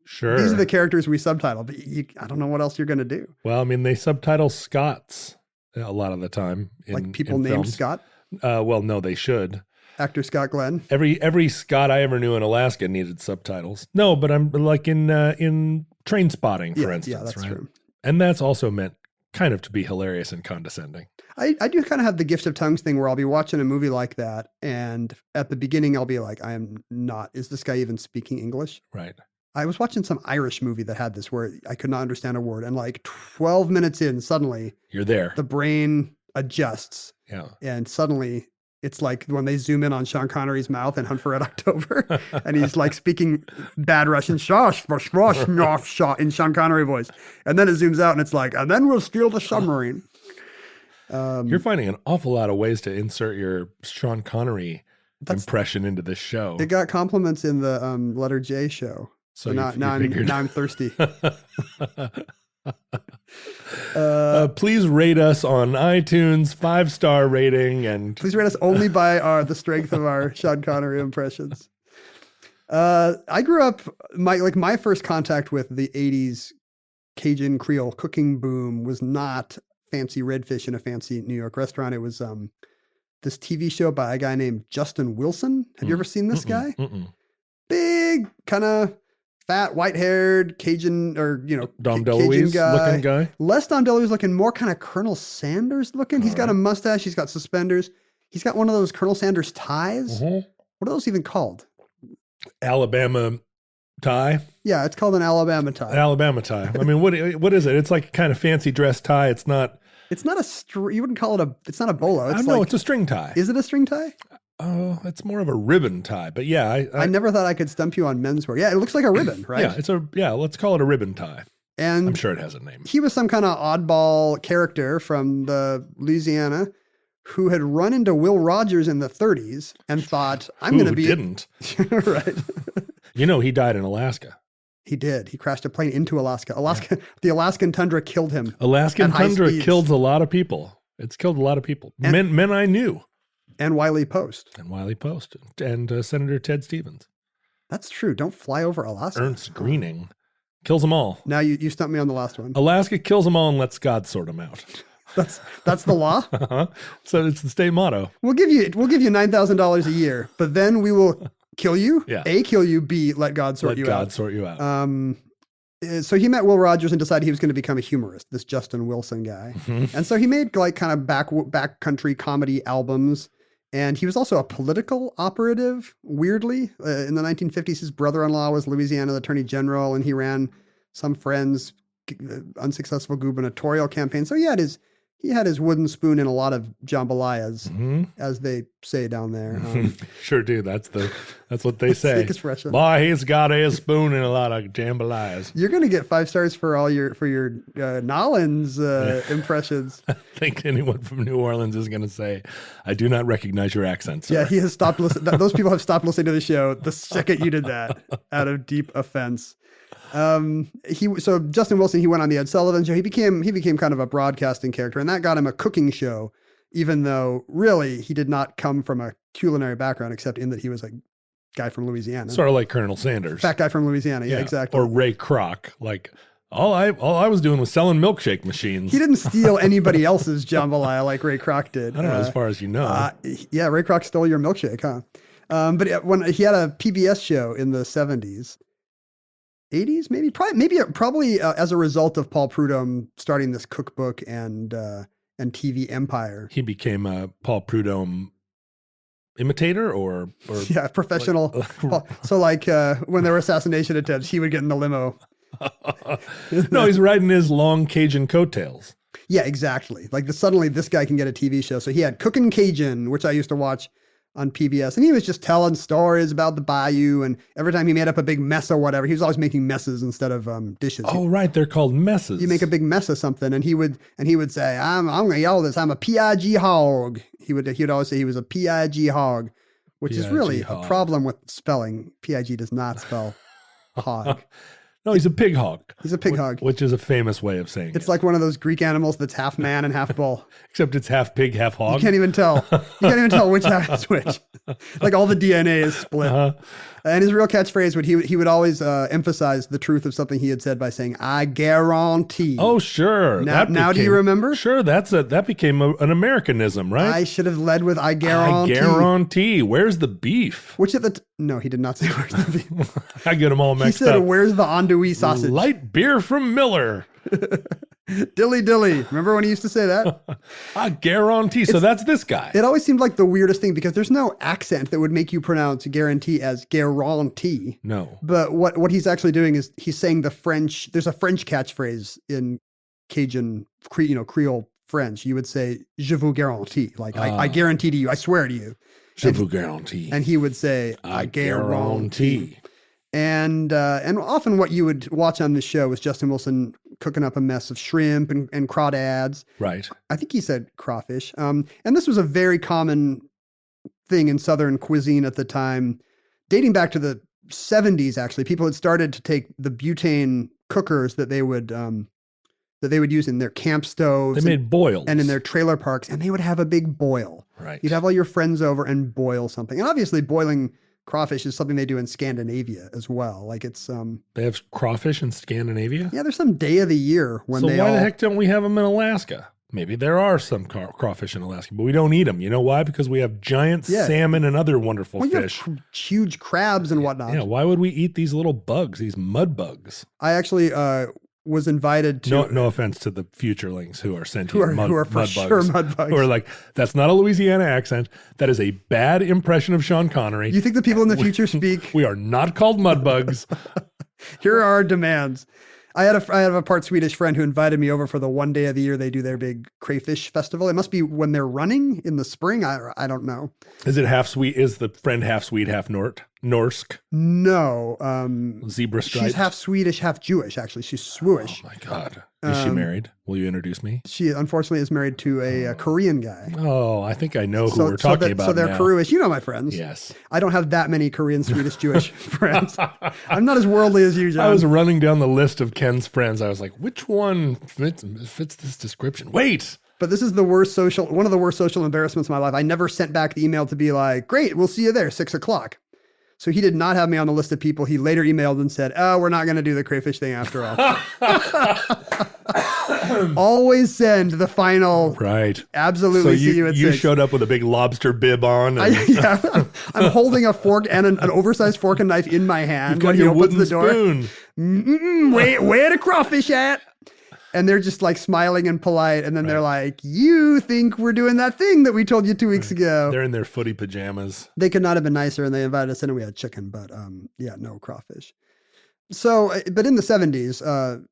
Sure,
these are the characters we subtitle, but I don't know what else you're going to do.
Well, I mean, they subtitle Scots a lot of the time.
People named
films.
Scott?
Well, no, they should.
Actor Scott Glenn.
Every Scott I ever knew in Alaska needed subtitles. No, but I'm in Train Spotting, for instance.
Yeah, that's
right?
true.
And that's also meant kind of to be hilarious and condescending.
I do kind of have the gift of tongues thing where I'll be watching a movie like that, and at the beginning I'll be like, I am not, is this guy even speaking English?
Right.
I was watching some Irish movie that had this where I could not understand a word, and 12 minutes in, suddenly
you're there.
The brain adjusts.
Yeah.
And suddenly it's like when they zoom in on Sean Connery's mouth in Hunt for Red October, and he's speaking bad Russian, in Sean Connery voice. And then it zooms out and it's and then we'll steal the submarine.
You're finding an awful lot of ways to insert your Sean Connery impression into this show.
It got compliments in the Letter J show. So now I'm thirsty.
Please rate us on iTunes, 5-star rating, and
please rate us only by the strength of our Sean Connery impressions. I grew up, my first contact with the 80s Cajun Creole cooking boom was not fancy redfish in a fancy New York restaurant. It was this TV show by a guy named Justin Wilson. Have you ever seen this guy? Big, kind of fat, white-haired Cajun, or
Dom DeLuise looking guy.
Less Dom DeLuise looking, more kind of Colonel Sanders looking. He's got a mustache. He's got suspenders. He's got one of those Colonel Sanders ties. What are those even called?
Alabama tie.
Yeah, it's called an Alabama tie.
Alabama tie. I mean, what is it? It's like a kind of fancy dress tie. It's not a you wouldn't call it it's not a bolo. It's a string tie.
Is it a string tie?
Oh, it's more of a ribbon tie, but yeah,
I never thought I could stump you on menswear. Yeah, it looks like a ribbon, right?
Let's call it a ribbon tie.
And
I'm sure it has a name.
He was some kind of oddball character from the Louisiana who had run into Will Rogers in the 30s and thought, I'm going to be...
didn't.
Right.
He died in Alaska.
He did. He crashed a plane into Alaska. The Alaskan tundra killed him.
Alaskan tundra kills a lot of people. It's killed a lot of people. Men I knew.
And Wiley Post.
And Senator Ted Stevens.
That's true. Don't fly over Alaska.
Ernst Greening kills them all.
Now you stumped me on the last one.
Alaska kills them all and lets God sort them out.
That's the law.
So it's the state motto.
We'll give you $9,000 a year, but then we will kill you.
Yeah.
A, kill you. B, let God sort you out.
Let God sort you out.
So he met Will Rogers and decided he was going to become a humorist, this Justin Wilson guy. And so he made like kind of backcountry comedy albums. And he was also a political operative, weirdly. In the 1950s, his brother-in-law was Louisiana Attorney General, and he ran some friend's unsuccessful gubernatorial campaign. So he had his wooden spoon in a lot of jambalayas, as they say down there.
Sure do. That's what they say.
Expression.
Boy, he's got a spoon in a lot of jambalayas.
You're going to get 5 stars for your Nolans impressions.
I think anyone from New Orleans is going to say, "I do not recognize your accent, sir."
Yeah, he has stopped listening. Those people have stopped listening to the show the second you did that, out of deep offense. So Justin Wilson, he went on the Ed Sullivan Show. He became kind of a broadcasting character, and that got him a cooking show, even though really he did not come from a culinary background, except in that he was a guy from Louisiana.
Sort of like Colonel Sanders.
Fat guy from Louisiana. Yeah, exactly.
Or Ray Kroc. Like all I was doing was selling milkshake machines.
He didn't steal anybody else's jambalaya like Ray Kroc did.
I don't know, as far as you know.
Yeah, Ray Kroc stole your milkshake, huh? But when he had a PBS show in the 70s, 80s, probably as a result of Paul Prudhomme starting this cookbook and TV empire.
He became a Paul Prudhomme imitator or
yeah, professional. So like when there were assassination attempts, he would get in the limo.
No, he's riding his long Cajun coattails.
Yeah, exactly. Like suddenly this guy can get a TV show. So he had Cookin' Cajun, which I used to watch on PBS, and he was just telling stories about the bayou, and every time he made up a big mess or whatever, he was always making messes instead of dishes.
Oh, right, they're called messes.
You make a big mess of something, and he would say, I'm gonna yell this, I'm a PIG hog. He would always say he was a PIG hog, which is really a problem with spelling. PIG does not spell hog.
No, he's a pig hog.
He's a pig hog.
Which is a famous way of saying
it's like one of those Greek animals that's half man and half bull.
Except it's half pig, half hog.
You can't even tell. You can't even tell which half is which. Like all the DNA is split. And his real catchphrase he would always emphasize the truth of something he had said by saying, "I guarantee."
Oh, sure.
Now do you remember?
Sure, that became an Americanism, right?
I should have led with "I guarantee."
I guarantee. Where's the beef?
Which no, he did not say where's the beef.
I get them all mixed up.
He said, "Where's the andouille sausage?"
Light beer from Miller.
Dilly dilly. Remember when he used to say that?
I guarantee. So that's this guy.
It always seemed like the weirdest thing because there's no accent that would make you pronounce guarantee as guarantee.
No.
But what he's actually doing is he's saying there's a French catchphrase in Cajun, Creole French. You would say, "Je vous garantis." Like, I guarantee to you, I swear to you.
Je vous garantis.
And he would say, "I guarantee." And often what you would watch on the show was Justin Wilson cooking up a mess of shrimp and crawdads.
Right.
I think he said crawfish. And this was a very common thing in Southern cuisine at the time, dating back to the 70s. Actually, people had started to take the butane cookers that they would use in their camp stoves.
They made boils.
And in their trailer parks, and they would have a big boil.
Right.
You'd have all your friends over and boil something. And obviously boiling crawfish is something they do in Scandinavia as well. Like it's
they have crawfish in Scandinavia?
Yeah, there's some day of the year when
why the heck don't we have them in Alaska? Maybe there are some crawfish in Alaska, but we don't eat them. You know why? Because we have giant salmon and other wonderful fish.
You have huge crabs and whatnot.
Yeah, why would we eat these little bugs, these mud bugs?
I actually was invited to...
No offense to the futurelings who are sentient
who are for sure mud bugs.
Who are like, that's not a Louisiana accent. That is a bad impression of Sean Connery.
You think the people in the future speak?
We are not called mud bugs.
Here are our demands. I have a part Swedish friend who invited me over for the one day of the year they do their big crayfish festival. It must be when they're running in the spring. I don't know.
Is it half sweet? Is the friend half Swede, half Norsk?
No.
Zebra striped?
She's half Swedish, half Jewish, actually. She's Swish.
Oh, my God. Is she married? Will you introduce me?
She, unfortunately, is married to a Korean guy.
Oh, I think I know who we're talking about.
So they're
now.
Korean. You know my friends.
Yes.
I don't have that many Korean, Swedish, Jewish friends. I'm not as worldly as you, John.
I was running down the list of Ken's friends. I was like, which one fits this description? Wait.
But this is one of the worst social embarrassments of my life. I never sent back the email to be like, great, we'll see you there, 6:00. So he did not have me on the list of people. He later emailed and said, "Oh, we're not going to do the crayfish thing after all." Always send the final.
Right.
Absolutely.
So
see you at
you
6.
showed up with a big lobster bib on. And
I'm holding a fork and an oversized fork and knife in my hand.
You've got
when
your
he opens
wooden
the door.
spoon.
Where the crawfish at? And they're just like smiling and polite. And then they're like, you think we're doing that thing that we told you 2 weeks ago.
They're in their footy pajamas.
They could not have been nicer, and they invited us in and we had chicken, but no crawfish. So, but in the 70s,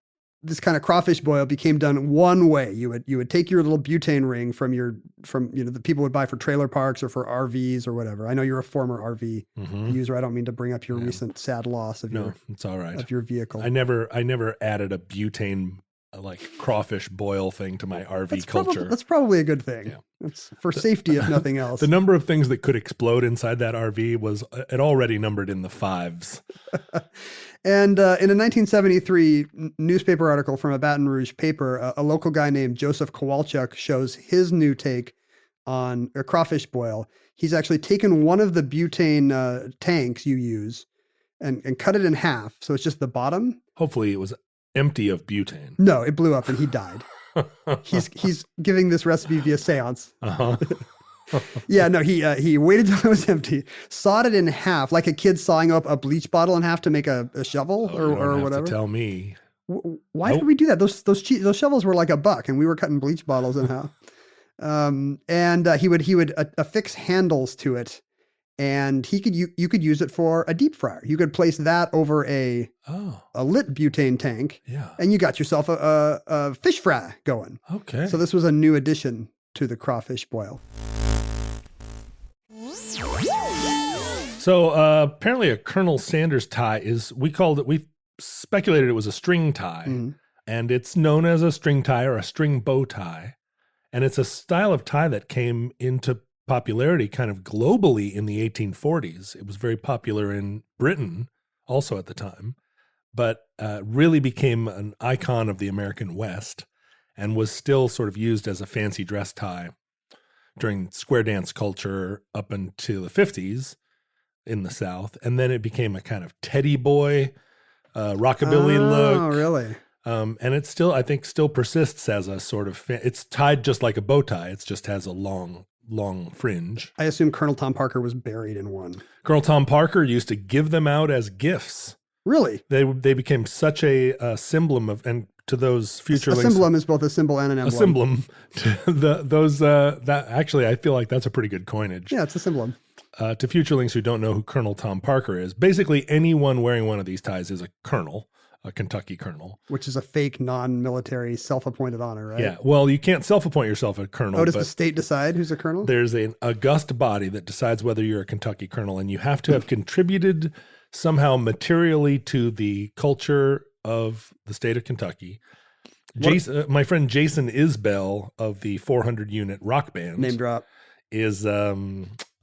this kind of crawfish boil became done one way. You would take your little butane ring from the people would buy for trailer parks or for RVs or whatever. I know you're a former RV user. I don't mean to bring up your recent sad loss of
it's all right.
of your vehicle.
I never added a butane like crawfish boil thing to my RV culture.
That's probably a good thing. Yeah. It's for safety, if nothing else.
The number of things that could explode inside that RV was it already numbered in the 5s.
And in a 1973 newspaper article from a Baton Rouge paper, a local guy named Joseph Kowalchuk shows his new take on a crawfish boil. He's actually taken one of the butane tanks you use and cut it in half. So it's just the bottom.
Hopefully it was empty of butane.
No, it blew up and he died. He's giving this recipe via seance. Yeah, no, he waited till it was empty, sawed it in half like a kid sawing up a bleach bottle in half to make a shovel or whatever.
To tell me.
Why did we do that? Those shovels were like $1 and we were cutting bleach bottles in half. And he would affix handles to it, and you could use it for a deep fryer. You could place that over a lit butane tank, and you got yourself a fish fry going.
Okay.
So this was a new addition to the crawfish boil.
So apparently a Colonel Sanders tie we speculated it was a string tie, and it's known as a string tie or a string bow tie. And it's a style of tie that came into popularity kind of globally in the 1840s. It was very popular in Britain also at the time, but really became an icon of the American West and was still sort of used as a fancy dress tie during square dance culture up until the 50s in the South. And then it became a kind of teddy boy, rockabilly look.
Oh, really?
And it still, I think, still persists as a sort of, it's tied just like a bow tie. It just has a long fringe.
I assume Colonel Tom Parker was buried in one.
Colonel Tom Parker used to give them out as gifts.
Really?
They became such a symbol of, and to those futurelings.
A symbol is both a symbol and an emblem.
A symbol. That actually, I feel like that's a pretty good coinage.
Yeah, it's a symbol.
To futurelings who don't know who Colonel Tom Parker is, basically anyone wearing one of these ties is a colonel. A Kentucky colonel.
Which is a fake non-military self-appointed honor, right?
Yeah. Well, you can't self-appoint yourself a colonel.
Oh, does the state decide who's a colonel?
There's an august body that decides whether you're a Kentucky colonel, and you have to have contributed somehow materially to the culture of the state of Kentucky. My friend Jason Isbell of the 400 unit rock band.
Name drop.
Is a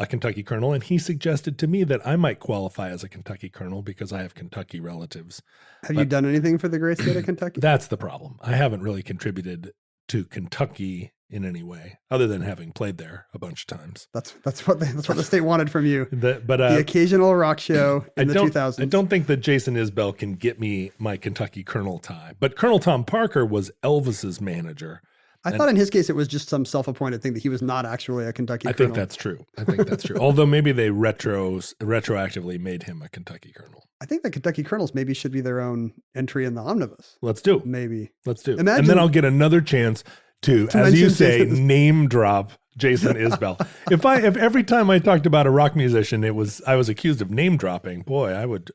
Kentucky colonel, and he suggested to me that I might qualify as a Kentucky colonel because I have Kentucky relatives.
Have you done anything for the great state of Kentucky?
That's the problem. I haven't really contributed to Kentucky in any way, other than having played there a bunch of times.
That's what the state wanted from you.
The
occasional rock show in the 2000s.
I don't think that Jason Isbell can get me my Kentucky colonel tie, but Colonel Tom Parker was Elvis's manager.
I thought in his case it was just some self-appointed thing that he was not actually a Kentucky colonel.
I think that's true. Although maybe they retroactively made him a Kentucky colonel.
I think the Kentucky colonels maybe should be their own entry in the omnibus.
Let's do.
Maybe.
Let's do. And then I'll get another chance to as you say, name drop Jason Isbell. If every time I talked about a rock musician, I was accused of name dropping, boy, I would.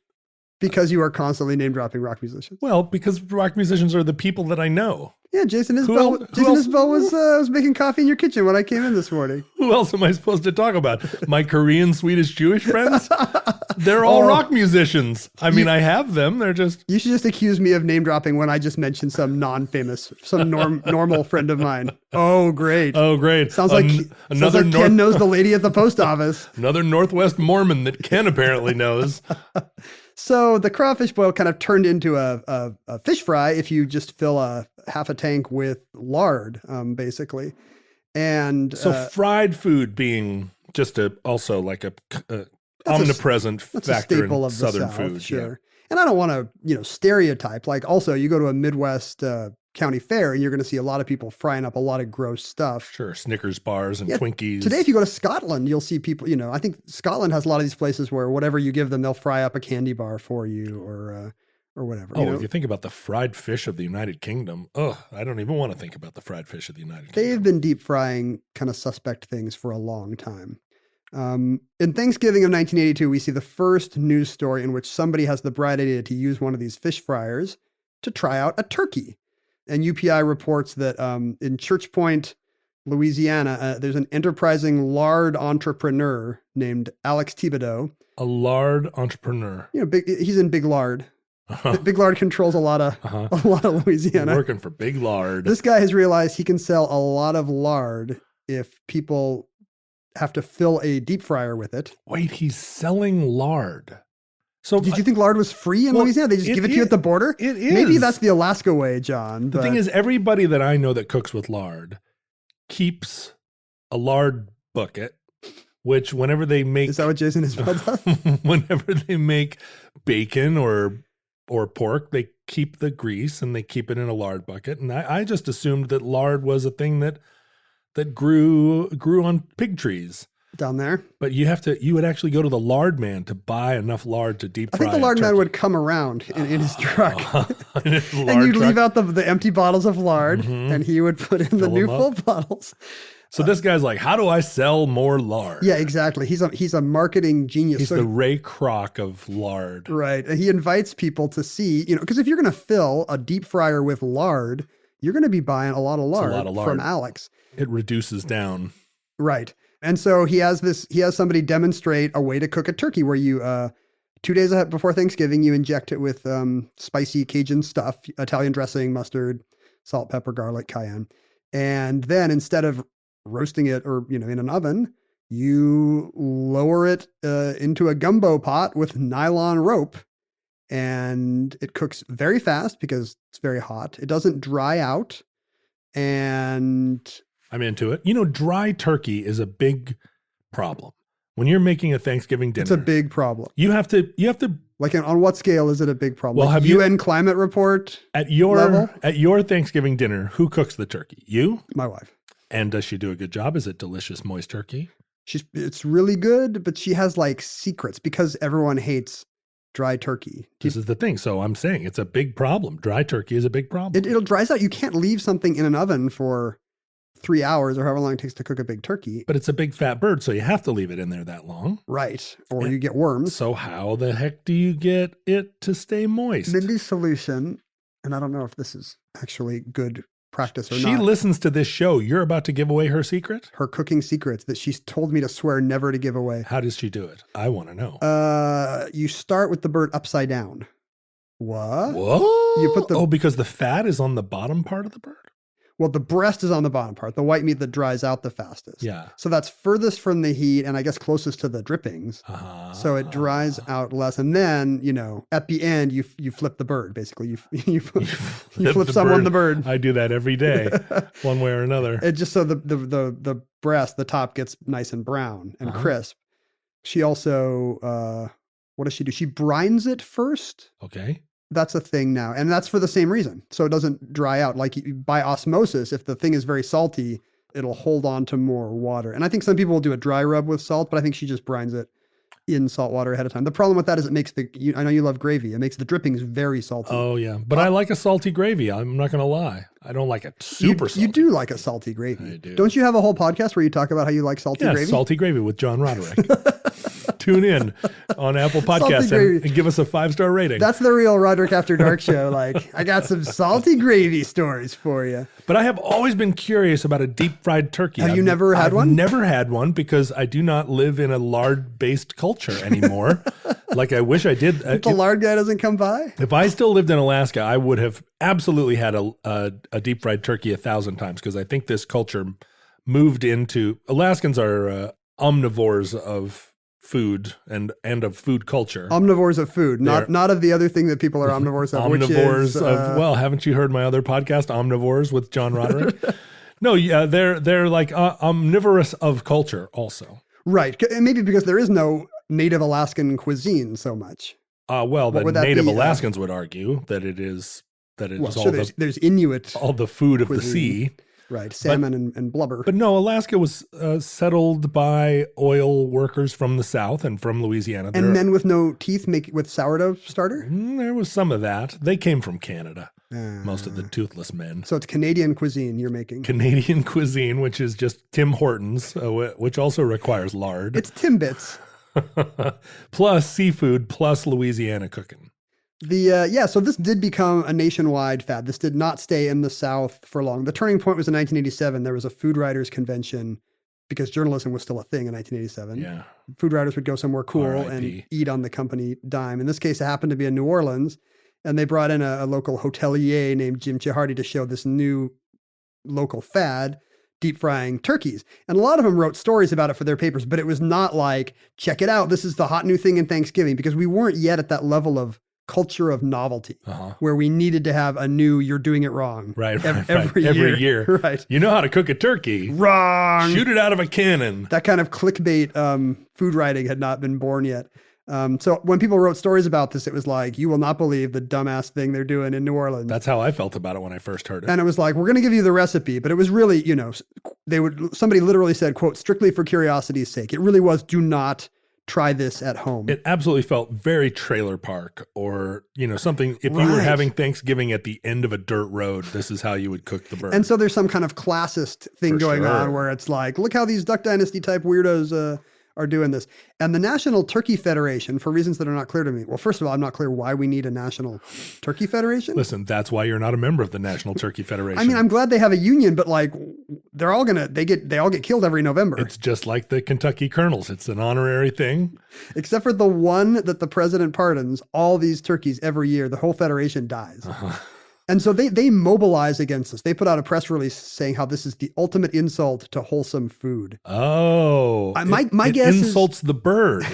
Because you are constantly name dropping rock musicians.
Well, because rock musicians are the people that I know.
Yeah, Jason Isbell. Isbell was making coffee in your kitchen when I came in this morning.
Who else am I supposed to talk about? My Korean, Swedish, Jewish friends? They're all rock musicians. I mean, I have them. They're just.
You should just accuse me of name dropping when I just mentioned some non-famous, some normal friend of mine. Oh, great. Sounds like Ken knows the lady at the post office.
Another Northwest Mormon that Ken apparently knows.
So the crawfish boil kind of turned into a fish fry if you just fill half a tank with lard, basically. And
so fried food being just also like a omnipresent factor in Southern food.
Sure.
Yeah.
And I don't want to, stereotype. Like also you go to a Midwest county fair and you're going to see a lot of people frying up a lot of gross stuff.
Sure. Snickers bars and Twinkies.
Today, if you go to Scotland, you'll see people, I think Scotland has a lot of these places where whatever you give them, they'll fry up a candy bar for you or or whatever.
Oh, if you think about the fried fish of the United Kingdom, I don't even want to think about the fried fish of the United Kingdom.
They've been deep frying kind of suspect things for a long time. In Thanksgiving of 1982, we see the first news story in which somebody has the bright idea to use one of these fish fryers to try out a turkey. And UPI reports that in Church Point, Louisiana, there's an enterprising lard entrepreneur named Alex Thibodeau.
A lard entrepreneur.
He's in Big Lard. Big Lard controls a lot of Louisiana.
Working for Big Lard.
This guy has realized he can sell a lot of lard if people have to fill a deep fryer with it.
Wait, he's selling lard. So
did you think lard was free in Louisiana? They just give it to you at the border?
It is.
Maybe that's the Alaska way, John.
The thing is, everybody that I know that cooks with lard keeps a lard bucket, which whenever they make...
Is that what Jason Isbell does?
Whenever they make bacon or pork, they keep the grease and they keep it in a lard bucket. And I just assumed that lard was a thing that grew on pig trees.
Down there.
But you would actually go to the lard man to buy enough lard to deep fry.
I think the lard man would come around in his truck.
In his lard
and you'd
truck.
leave out the empty bottles of lard and he would put in the new full bottles.
So this guy's like, how do I sell more lard?
Yeah, exactly. He's a marketing genius.
He's the Ray Kroc of lard.
Right. And he invites people to see, because if you're going to fill a deep fryer with lard, you're going to be buying a lot of lard from Alex.
It reduces down.
Right. And so he has somebody demonstrate a way to cook a turkey where you, 2 days before Thanksgiving, you inject it with spicy Cajun stuff, Italian dressing, mustard, salt, pepper, garlic, cayenne. And then instead of roasting it or, in an oven, you lower it into a gumbo pot with nylon rope, and it cooks very fast because it's very hot. It doesn't dry out. And
I'm into it. Dry turkey is a big problem. When you're making a Thanksgiving dinner,
it's a big problem.
You have to
like on what scale is it a big problem?
Well,
like
have
UN climate report
at your
level?
At your Thanksgiving dinner, who cooks the turkey? You?
My wife.
And does she do a good job? Is it delicious, moist turkey?
It's really good, but she has like secrets because everyone hates dry turkey.
This is the thing. So I'm saying it's a big problem. Dry turkey is a big problem.
It'll dries out. You can't leave something in an oven for 3 hours or however long it takes to cook a big turkey.
But it's a big fat bird, so you have to leave it in there that long.
Right. Or you get worms.
So how the heck do you get it to stay moist?
Mindy's solution, and I don't know if this is actually good practice or not.
She listens to this show. You're about to give away her secret?
Her cooking secrets that she's told me to swear never to give away.
How does she do it? I want to know.
You start with the bird upside down. What?
Whoa.
You put
because the fat is on the bottom part of the bird?
Well, the breast is on the bottom part, the white meat that dries out the fastest.
Yeah.
So that's furthest from the heat and I guess closest to the drippings. So it dries out less. And then, at the end, you flip the bird, basically. You flip someone the bird.
I do that every day, one way or another.
It just so the breast, the top gets nice and brown and crisp. She also, what does she do? She brines it first.
Okay.
That's a thing now. And that's for the same reason. So it doesn't dry out. Like by osmosis, if the thing is very salty, it'll hold on to more water. And I think some people will do a dry rub with salt, but I think she just brines it in salt water ahead of time. The problem with that is it makes I know you love gravy. It makes the drippings very salty.
Oh yeah. But I like a salty gravy. I'm not going to lie. I don't like it super salty.
You do like a salty gravy.
I do.
Don't you have a whole podcast where you talk about how you like salty gravy?
Salty gravy with John Roderick. Tune in on Apple Podcasts and give us a 5-star rating.
That's the real Roderick After Dark show. Like, I got some salty gravy stories for you.
But I have always been curious about a deep fried turkey.
Have you never had one?
I've never had one because I do not live in a lard-based culture anymore. Like I wish I did.
The lard guy doesn't come by?
If I still lived in Alaska, I would have absolutely had a deep fried turkey 1,000 times because I think this culture moved into... Alaskans are omnivores of food and of food culture.
Omnivores of food, not of the other thing that people are omnivores of.
Omnivores
which is,
of haven't you heard my other podcast, Omnivores with John Roderick? No, yeah, they're like omnivorous of culture also.
Right, maybe because there is no native Alaskan cuisine so much.
Well, the native Alaskans would argue that it is all
there's Inuit
all the food of
cuisine.
the sea.
Right. Salmon and blubber.
But no, Alaska was settled by oil workers from the South and from Louisiana.
And men with no teeth with sourdough starter?
There was some of that. They came from Canada, most of the toothless men.
So it's Canadian cuisine you're making.
Canadian cuisine, which is just Tim Hortons, which also requires lard.
It's Timbits.
Plus seafood, plus Louisiana cooking.
So this did become a nationwide fad. This did not stay in the South for long. The turning point was in 1987. There was a food writers convention because journalism was still a thing in 1987.
Yeah.
Food writers would go somewhere cool
R.I.P.
and eat on the company dime. In this case, it happened to be in New Orleans, and they brought in a local hotelier named Jim Chihardi to show this new local fad, deep frying turkeys. And a lot of them wrote stories about it for their papers, but it was not like, check it out, this is the hot new thing in Thanksgiving, because we weren't yet at that level of culture of novelty where we needed to have a new, you're doing it wrong.
Right.
Every year. Right.
You know how to cook a turkey.
Wrong.
Shoot it out of a cannon.
That kind of clickbait food writing had not been born yet. So when people wrote stories about this, it was like, you will not believe the dumbass thing they're doing in New Orleans.
That's how I felt about it when I first heard it.
And it was like, we're going to give you the recipe, but it was really, somebody literally said, quote, strictly for curiosity's sake. It really was, do not try this at home.
It absolutely felt very trailer park or, something. If you were having Thanksgiving at the end of a dirt road, this is how you would cook the bird.
And so there's some kind of classist thing going on where it's like, look how these Duck Dynasty type weirdos are doing this. And the National Turkey Federation, for reasons that are not clear to me. Well, first of all, I'm not clear why we need a National Turkey Federation.
Listen, that's why you're not a member of the National Turkey Federation.
I mean, I'm glad they have a union, but like they all get killed every November.
It's just like the Kentucky Colonels. It's an honorary thing.
Except for the one that the president pardons, all these turkeys every year, the whole federation dies. And so they mobilize against this. They put out a press release saying how this is the ultimate insult to wholesome food.
Oh,
my guess
insults the bird.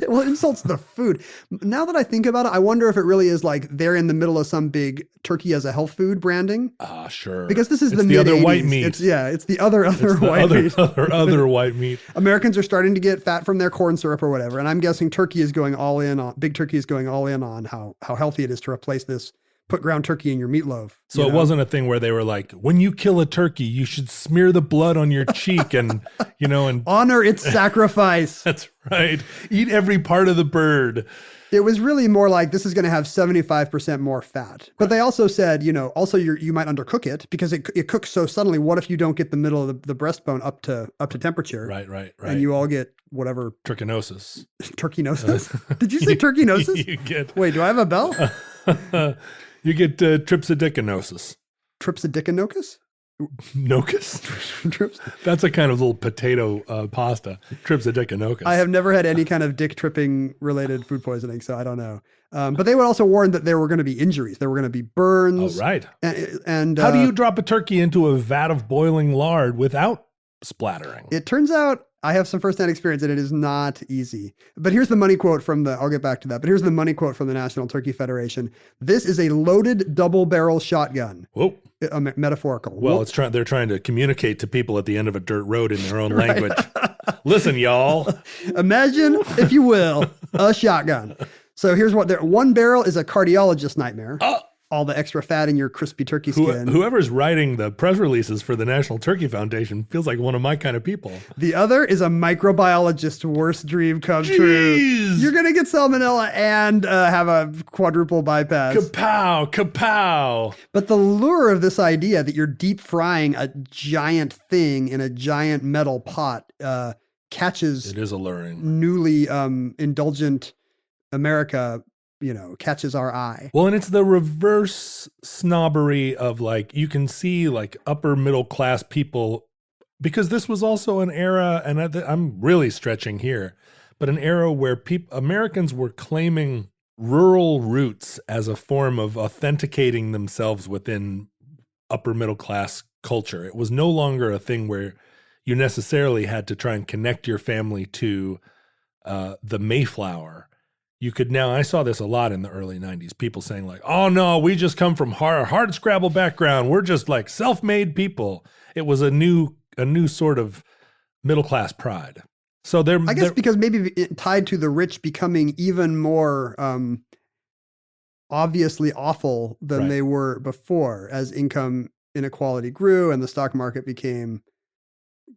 Well, it insults the food. Now that I think about it, I wonder if it really is like they're in the middle of some big turkey as a health food branding.
Sure.
Because this is
the
mid-80s.
other white meat.
It's the other white meat.
Other white meat.
Americans are starting to get fat from their corn syrup or whatever, and I'm guessing turkey is going all in on big turkey is going all in on how healthy it is to replace this. Put ground turkey in your meatloaf.
So it wasn't a thing where they were like, when you kill a turkey, you should smear the blood on your cheek and, and
honor its sacrifice.
That's right. Eat every part of the bird.
It was really more like this is going to have 75% more fat. But they also said, also you might undercook it because it cooks so suddenly. What if you don't get the middle of the breastbone up to temperature?
Right.
And you all get whatever.
Trichinosis.
Turkeynosis? Did you say turkeynosis?
You get.
Wait, do I have a bell?
You get trypsidicinosis.
Trypsidicinosis?
Nocus. That's a kind of little potato pasta. Trypsidicinosis.
I have never had any kind of dick tripping related food poisoning, so I don't know. But they would also warn that there were going to be injuries. There were going to be burns.
Oh, right.
And
how do you drop a turkey into a vat of boiling lard without splattering?
It turns out I have some firsthand experience and it is not easy. But here's the money quote I'll get back to that, but here's the money quote from the National Turkey Federation. This is a loaded double barrel shotgun.
Whoa.
Metaphorical.
Well, they're trying to communicate to people at the end of a dirt road in their own language. Listen, y'all. Imagine,
if you will, a shotgun. So here's one barrel is a cardiologist's nightmare. All the extra fat in your crispy turkey skin.
Whoever's writing the press releases for the National Turkey Foundation feels like one of my kind of people.
The other is a microbiologist's worst dream come true. You're going to get salmonella and have a quadruple bypass.
Kapow.
But the lure of this idea that you're deep frying a giant thing in a giant metal pot catches.
It is alluring.
Newly indulgent America catches our eye.
Well, and it's the reverse snobbery of you can see upper middle class people, because this was also an era, and I'm really stretching here, but an era where Americans were claiming rural roots as a form of authenticating themselves within upper middle class culture. It was no longer a thing where you necessarily had to try and connect your family to the Mayflower. You could now, I saw this a lot in the early 90s, people saying oh no, we just come from hard scrabble background. We're just self-made people. It was a new sort of middle-class pride. So I guess
because maybe tied to the rich becoming even more obviously awful than they were before as income inequality grew and the stock market became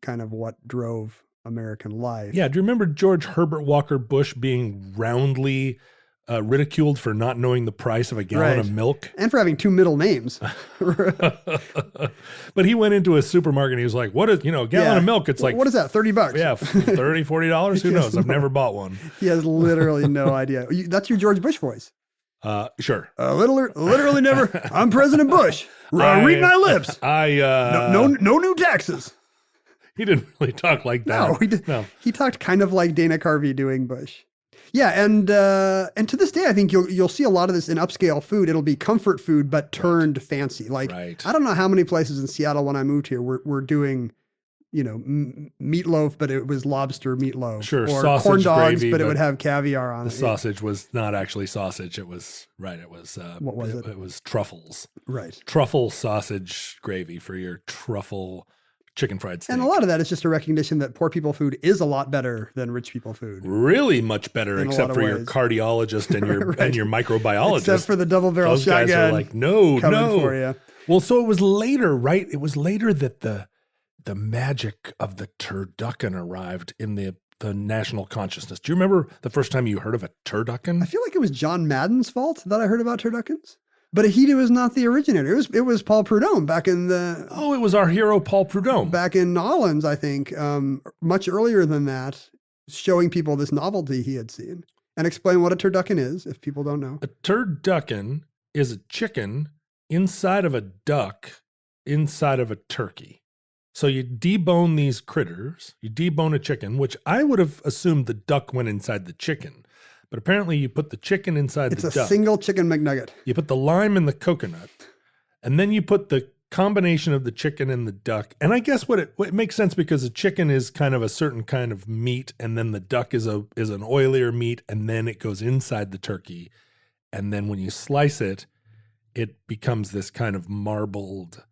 kind of what drove American life.
Yeah. Do you remember George Herbert Walker Bush being roundly ridiculed for not knowing the price of a gallon of milk?
And for having 2 middle names.
But he went into a supermarket and he was like, what is, a gallon of milk? It's like,
what is that? $30?
Yeah, $30, $40? Who knows? I've never bought one.
He has literally no idea. That's your George Bush voice.
Sure.
Literally never. I'm President Bush. Read my lips. No new taxes.
He didn't really talk like that.
No, he did.
No.
He talked kind of like Dana Carvey doing Bush. Yeah, and to this day, I think you'll see a lot of this in upscale food. It'll be comfort food, but turned fancy. Like, I don't know how many places in Seattle when I moved here were doing, meatloaf, but it was lobster meatloaf.
Sure,
or
sausage
corn dogs,
gravy,
but it would have caviar on it.
The sausage was not actually sausage. It was, it was,
what was it?
It was truffles.
Right.
Truffle sausage gravy for your truffle chicken fried steak.
And a lot of that is just a recognition that poor people food is a lot better than rich people food.
Really much better, except for your cardiologist and your and your microbiologist.
Except for the double barrel shotgun.
Those guys are like, no.
For you.
Well, so it was later, right? It was later that the magic of the turducken arrived in the national consciousness. Do you remember the first time you heard of a turducken?
I feel like it was John Madden's fault that I heard about turduckens. But he was not the originator. It was Paul Prudhomme back in the...
Oh, it was our hero, Paul Prudhomme.
Back in Nolans, I think, much earlier than that, showing people this novelty he had seen. And explain what a turducken is, if people don't know.
A turducken is a chicken inside of a duck, inside of a turkey. So you debone these critters, you debone a chicken, which I would have assumed the duck went inside the chicken. But apparently you put the chicken inside the duck.
It's a single chicken McNugget.
You put the lime in the coconut, and then you put the combination of the chicken and the duck. And I guess it makes sense because the chicken is kind of a certain kind of meat, and then the duck is an oilier meat, and then it goes inside the turkey. And then when you slice it, it becomes this kind of marbled...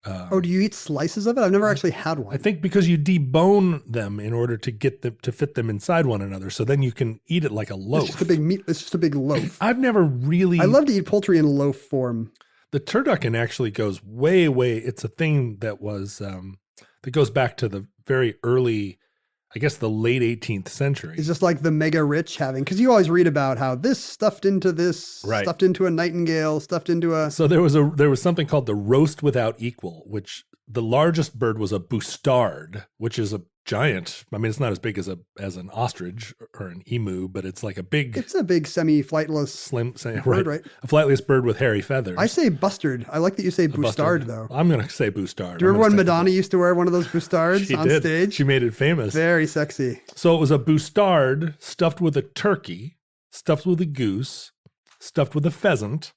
do you eat slices of it? I've never actually had one.
I think because you debone them in order to get them to fit them inside one another, so then you can eat it like a loaf.
It's just a big meat. It's just a big loaf.
I've never really.
I love to eat poultry in loaf form.
The turducken actually goes way. It's a thing that was that goes back to the very early, I guess, the late 18th century.
It's just like the mega rich having, because you always read about how this stuffed into this,
right.
Stuffed into a nightingale, stuffed into a...
So there was something called the roast without equal, which the largest bird was a bustard, which is a giant. I mean, it's not as big as an ostrich or an emu, but it's like a big...
It's a big semi-flightless
slim
bird, right?
A flightless bird with hairy feathers.
I say bustard. I like that you say bustard, though.
I'm going to say bustard.
Do you remember when Madonna used to wear one of those bustards on
did.
stage?
She made it famous.
Very sexy.
So it was a bustard stuffed with a turkey, stuffed with a goose, stuffed with a pheasant,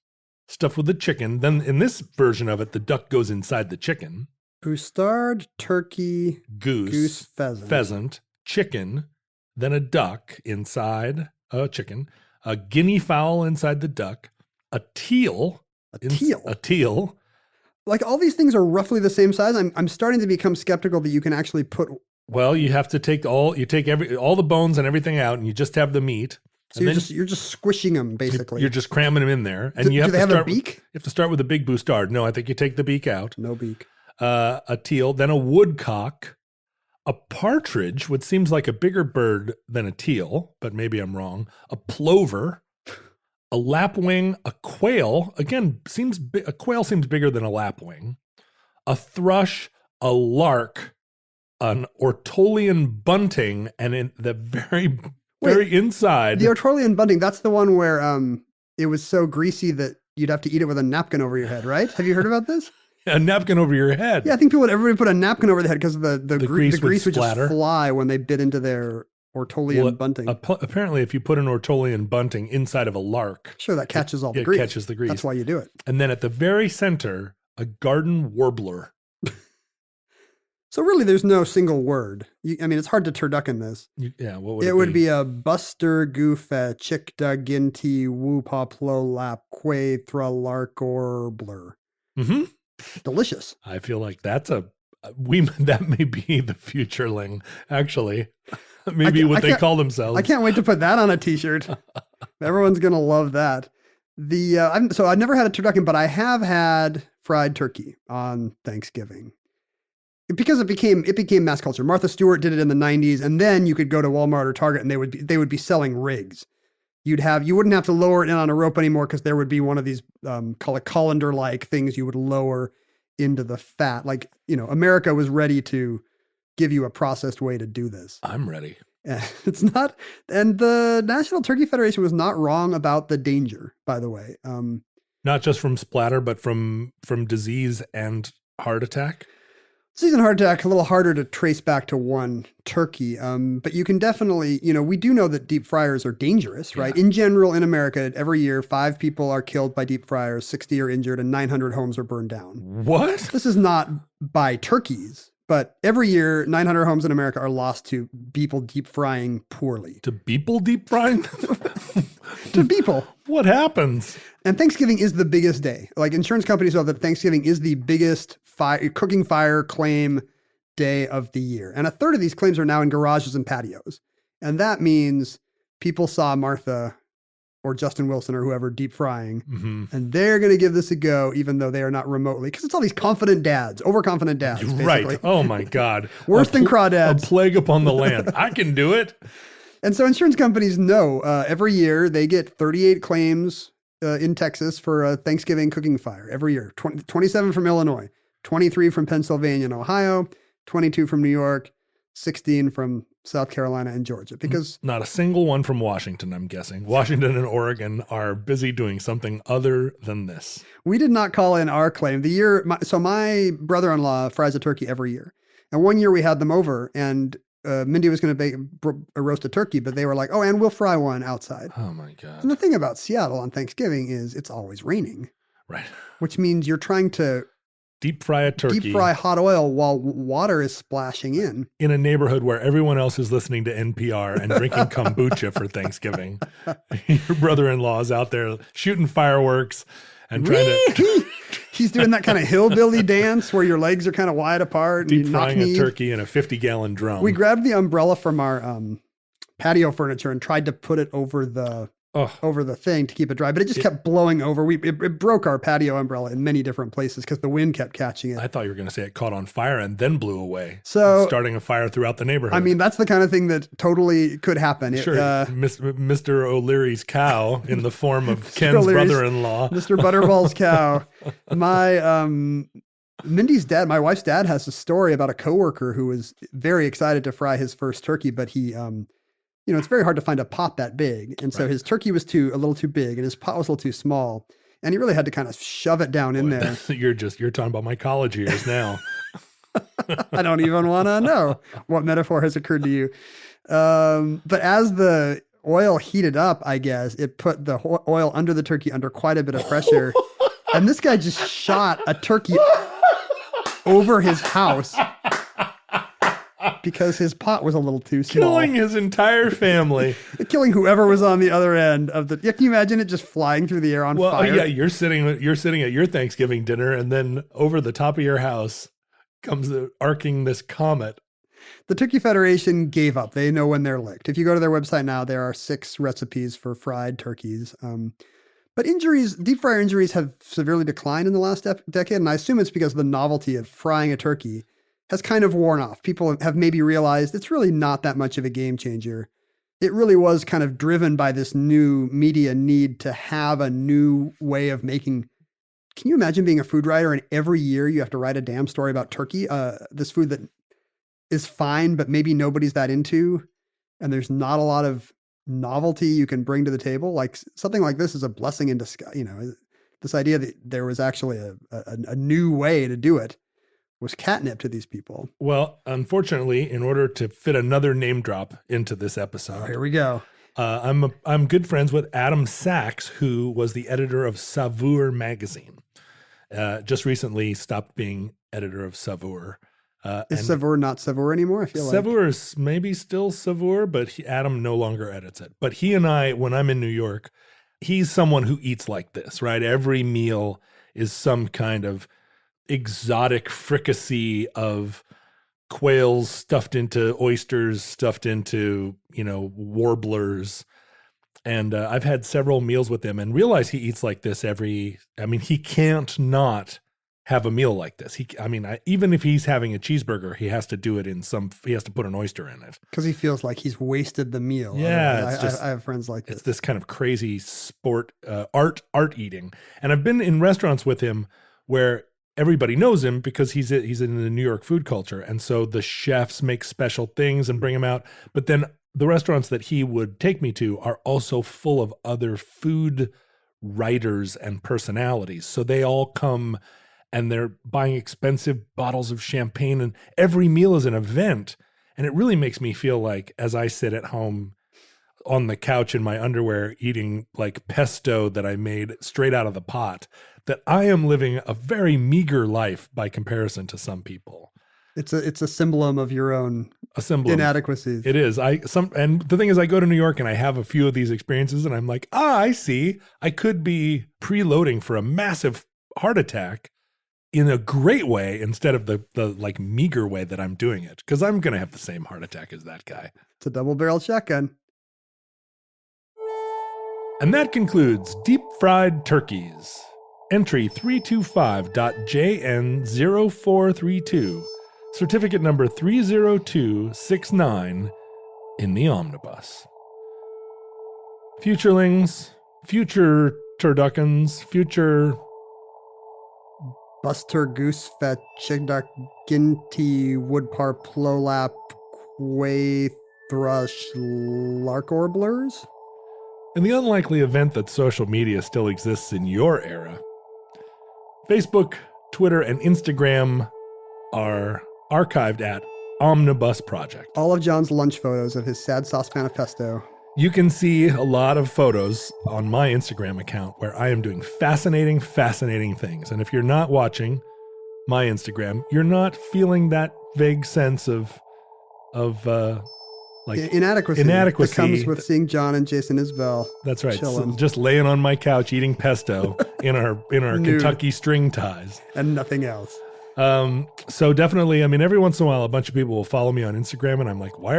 stuffed with a chicken. Then in this version of it, the duck goes inside the chicken.
Bustard, turkey, goose,
pheasant, chicken, then a duck inside a chicken, a guinea fowl inside the duck, a teal. A teal.
Like all these things are roughly the same size. I'm starting to become skeptical that you can actually put...
Well, you have to take all the bones and everything out, and you just have the meat.
So you're just squishing them, basically.
You're just cramming them in there. And
do they have a beak?
You have to start with a big bustard. No, I think you take the beak out.
No beak.
A teal, then a woodcock, a partridge, which seems like a bigger bird than a teal, but maybe I'm wrong. A plover, a lapwing, a quail. Again, a quail seems bigger than a lapwing. A thrush, a lark, an Ortolian bunting, and in the very inside.
The Ortolian bunting, that's the one where it was so greasy that you'd have to eat it with a napkin over your head, right? Have you heard about this?
A napkin over your head.
Yeah, I think everybody put a napkin over the head because the grease would just
splatter.
fly when they bit into their Ortolian bunting.
Apparently, if you put an Ortolian bunting inside of a lark,
sure, that catches all the grease.
It catches the grease.
That's why you do it.
And then at the very center, a garden warbler.
So really, there's no single word. It's hard to turducken this.
What would
it would be a buster goof chick da ginty woo poplo lap quay thra lark orbler.
Mm-hmm.
Delicious.
I feel like that may be the futureling, actually. Maybe what they call themselves.
I can't wait to put that on a t-shirt. Everyone's going to love that. So I've never had a turducken, but I have had fried turkey on Thanksgiving. Because it became mass culture. Martha Stewart did it in the 90s, and then you could go to Walmart or Target and they would be selling rigs. You wouldn't have to lower it in on a rope anymore because there would be one of these call it colander-like things you would lower into the fat. Like, America was ready to give you a processed way to do this.
I'm ready.
It's not, and the National Turkey Federation was not wrong about the danger, by the way.
Not just from splatter, but from disease and heart attack.
Disease and heart attack, a little harder to trace back to one turkey. But you can definitely, we do know that deep fryers are dangerous, right?
Yeah.
In general, in America, every year, 5 people are killed by deep fryers, 60 are injured, and 900 homes are burned down.
What?
This is not by turkeys, but every year, 900 homes in America are lost to people deep frying poorly.
To people deep frying?
To people.
What happens?
And Thanksgiving is the biggest day. Like, insurance companies know that Thanksgiving is the biggest cooking fire claim day of the year. And a third of these claims are now in garages and patios. And that means people saw Martha or Justin Wilson or whoever deep frying, and they're going to give this a go, even though they are not remotely, because it's all these confident dads, overconfident dads, basically.
Right. Oh my God.
Worse than crawdads.
A plague upon the land. I can do it.
And so insurance companies know every year they get 38 claims in Texas for a Thanksgiving cooking fire every year. 27 from Illinois, 23 from Pennsylvania and Ohio, 22 from New York, 16 from South Carolina and Georgia. Because
not a single one from Washington, I'm guessing. Washington and Oregon are busy doing something other than this.
We did not call in our claim. My brother-in-law fries a turkey every year. And one year we had them over, and Mindy was going to roast a turkey, but they were like, oh, and we'll fry one outside.
Oh my God.
And the thing about Seattle on Thanksgiving is it's always raining.
Right.
Which means you're trying to
deep fry a turkey.
Deep fry hot oil while water is splashing in.
In a neighborhood where everyone else is listening to NPR and drinking kombucha for Thanksgiving. Your brother-in-law is out there shooting fireworks and trying to...
He's doing that kind of hillbilly dance where your legs are kind of wide apart. And
deep frying a turkey in a 50-gallon drum.
We grabbed the umbrella from our patio furniture and tried to put it over the thing to keep it dry, but it just kept blowing over. It broke our patio umbrella in many different plaplaces because the wind kept catching it.
I thought you were going to say it caught on fire and then blew away.
So
starting a fire throughout the neighborhood.
I mean, that's the kind of thing that totally could happen.
Sure. Mr. O'Leary's cow in the form of Ken's
O'Leary's,
brother-in-law.
Mr. Butterball's cow. Mindy's dad, my wife's dad, has a story about a coworker who was very excited to fry his first turkey, but he, it's very hard to find a pot that big. And so his turkey was a little too big and his pot was a little too small. And he really had to kind of shove it down in there.
You're talking about my college years now.
I don't even want to know what metaphor has occurred to you. But as the oil heated up, I guess, it put the oil under the turkey under quite a bit of pressure. And this guy just shot a turkey over his house because his pot was a little too small.
Killing his entire family.
Killing whoever was on the other end of the... Can you imagine it just flying through the air on fire?
Yeah, you're sitting at your Thanksgiving dinner, and then over the top of your house comes arcing this comet.
The Turkey Federation gave up. They know when they're licked. If you go to their website now, there are 6 recipes for fried turkeys. But deep fryer injuries have severely declined in the last decade, and I assume it's because the novelty of frying a turkey has kind of worn off. People have maybe realized it's really not that much of a game changer. It really was kind of driven by this new media need to have a new way of making. Can you imagine being a food writer and every year you have to write a damn story about turkey, this food that is fine, but maybe nobody's that into, and there's not a lot of novelty you can bring to the table. Like something like this is a blessing in disguise. This idea that there was actually a new way to do it was catnip to these people.
Well, unfortunately, in order to fit another name drop into this episode,
here we go.
I'm good friends with Adam Sachs, who was the editor of Saveur magazine. Just recently stopped being editor of Saveur.
Is Saveur not Saveur anymore? I feel
Saveur is maybe still Saveur, but Adam no longer edits it. But he and I, when I'm in New York, he's someone who eats like this, right? Every meal is some kind of exotic fricassee of quails stuffed into oysters, stuffed into, warblers. And I've had several meals with him and realize he eats like this he can't not have a meal like this. Even if he's having a cheeseburger, he has to do it he has to put an oyster in it.
Because he feels like he's wasted the meal.
Yeah.
I have friends like this.
It's this kind of crazy sport, art eating. And I've been in restaurants with him where everybody knows him because he's in the New York food culture. And so the chefs make special things and bring him out. But then the restaurants that he would take me to are also full of other food writers and personalities. So they all come and they're buying expensive bottles of champagne, and every meal is an event. And it really makes me feel like, as I sit at home on the couch in my underwear eating like pesto that I made straight out of the pot, that I am living a very meager life by comparison to some people.
It's a symbol of your own inadequacies.
It is. And the thing is, I go to New York and I have a few of these experiences, and I'm like, I see. I could be preloading for a massive heart attack in a great way instead of the like meager way that I'm doing it, because I'm going to have the same heart attack as that guy.
It's a double-barreled shotgun.
And that concludes Deep Fried Turkeys. Entry 325.JN0432. Certificate number 30269 in the omnibus. Futurelings, future turduckins, future...
Buster Goose Fetch Chigduck Ginty Woodpar Plolap Quay Thrush Lark Orblers.
In the unlikely event that social media still exists in your era, Facebook, Twitter, and Instagram are archived at Omnibus Project.
All of John's lunch photos of his sad saucepan of pesto.
You can see a lot of photos on my Instagram account where I am doing fascinating things. And if you're not watching my Instagram, you're not feeling that vague sense of
inadequacy that comes with seeing John and Jason Isbell.
That's right.
Chilling.
So just laying on my couch eating pesto in our Kentucky string ties
and nothing else.
So definitely, every once in a while, a bunch of people will follow me on Instagram, and I'm like, what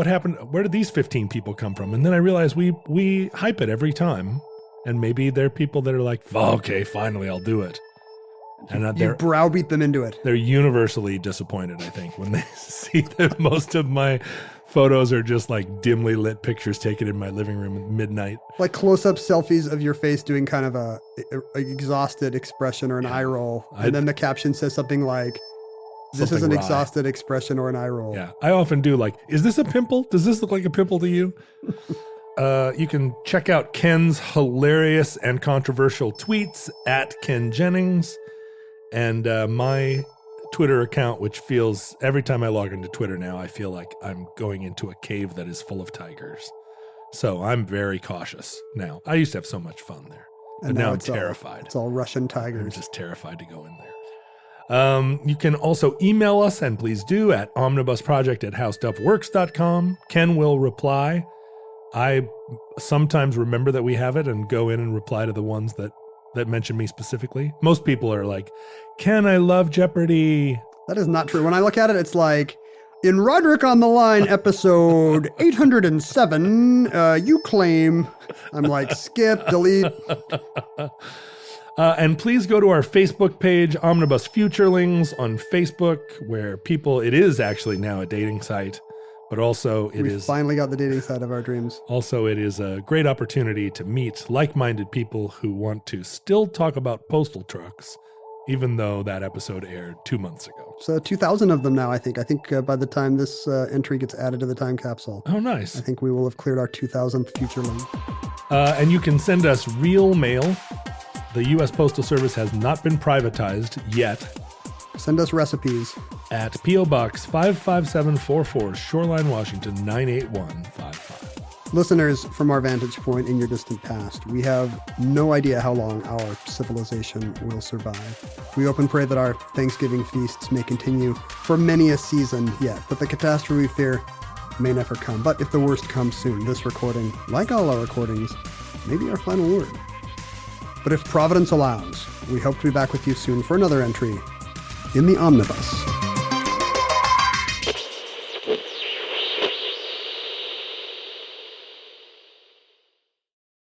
happened? Where did these 15 people come from? And then I realize we hype it every time, and maybe there are people that are like, oh, okay, finally, I'll do it. And
you browbeat them into it.
They're universally disappointed, I think, when they see that most of my photos are just like dimly lit pictures taken in my living room at midnight.
Like close-up selfies of your face doing kind of a exhausted expression or an eye roll. And then the caption says something like, this is an exhausted expression or an eye roll.
Yeah, I often do like, is this a pimple? Does this look like a pimple to you? You can check out Ken's hilarious and controversial tweets at Ken Jennings. And my Twitter account, which feels, every time I log into Twitter now, I feel like I'm going into a cave that is full of tigers. So I'm very cautious now. I used to have so much fun there, but now I'm terrified.
It's all Russian tigers.
I'm just terrified to go in there. You can also email us, and please do, at omnibusproject@howstuffworks.com. Ken will reply. I sometimes remember that we have it and go in and reply to the ones that mention me specifically. Most people are like, Ken, I love Jeopardy.
That is not true. When I look at it, it's like, in Roderick on the Line, episode 807, you claim. I'm like, skip, delete.
And please go to our Facebook page, Omnibus Futurelings on Facebook, where it is actually now a dating site. But also we
finally got the dating side of our dreams.
Also, it is a great opportunity to meet like-minded people who want to still talk about postal trucks, even though that episode aired 2 months ago.
So 2,000 of them now, I think. I think by the time this entry gets added to the time capsule.
Oh, nice.
I think we will have cleared our 2,000th futureling.
And you can send us real mail. The U.S. Postal Service has not been privatized yet.
Send us recipes.
At P.O. Box 55744, Shoreline, Washington, 98155.
Listeners, from our vantage point in your distant past, we have no idea how long our civilization will survive. We hope and pray that our Thanksgiving feasts may continue for many a season yet, but the catastrophe we fear may never come. But if the worst comes soon, this recording, like all our recordings, may be our final word. But if Providence allows, we hope to be back with you soon for another entry in the Omnibus.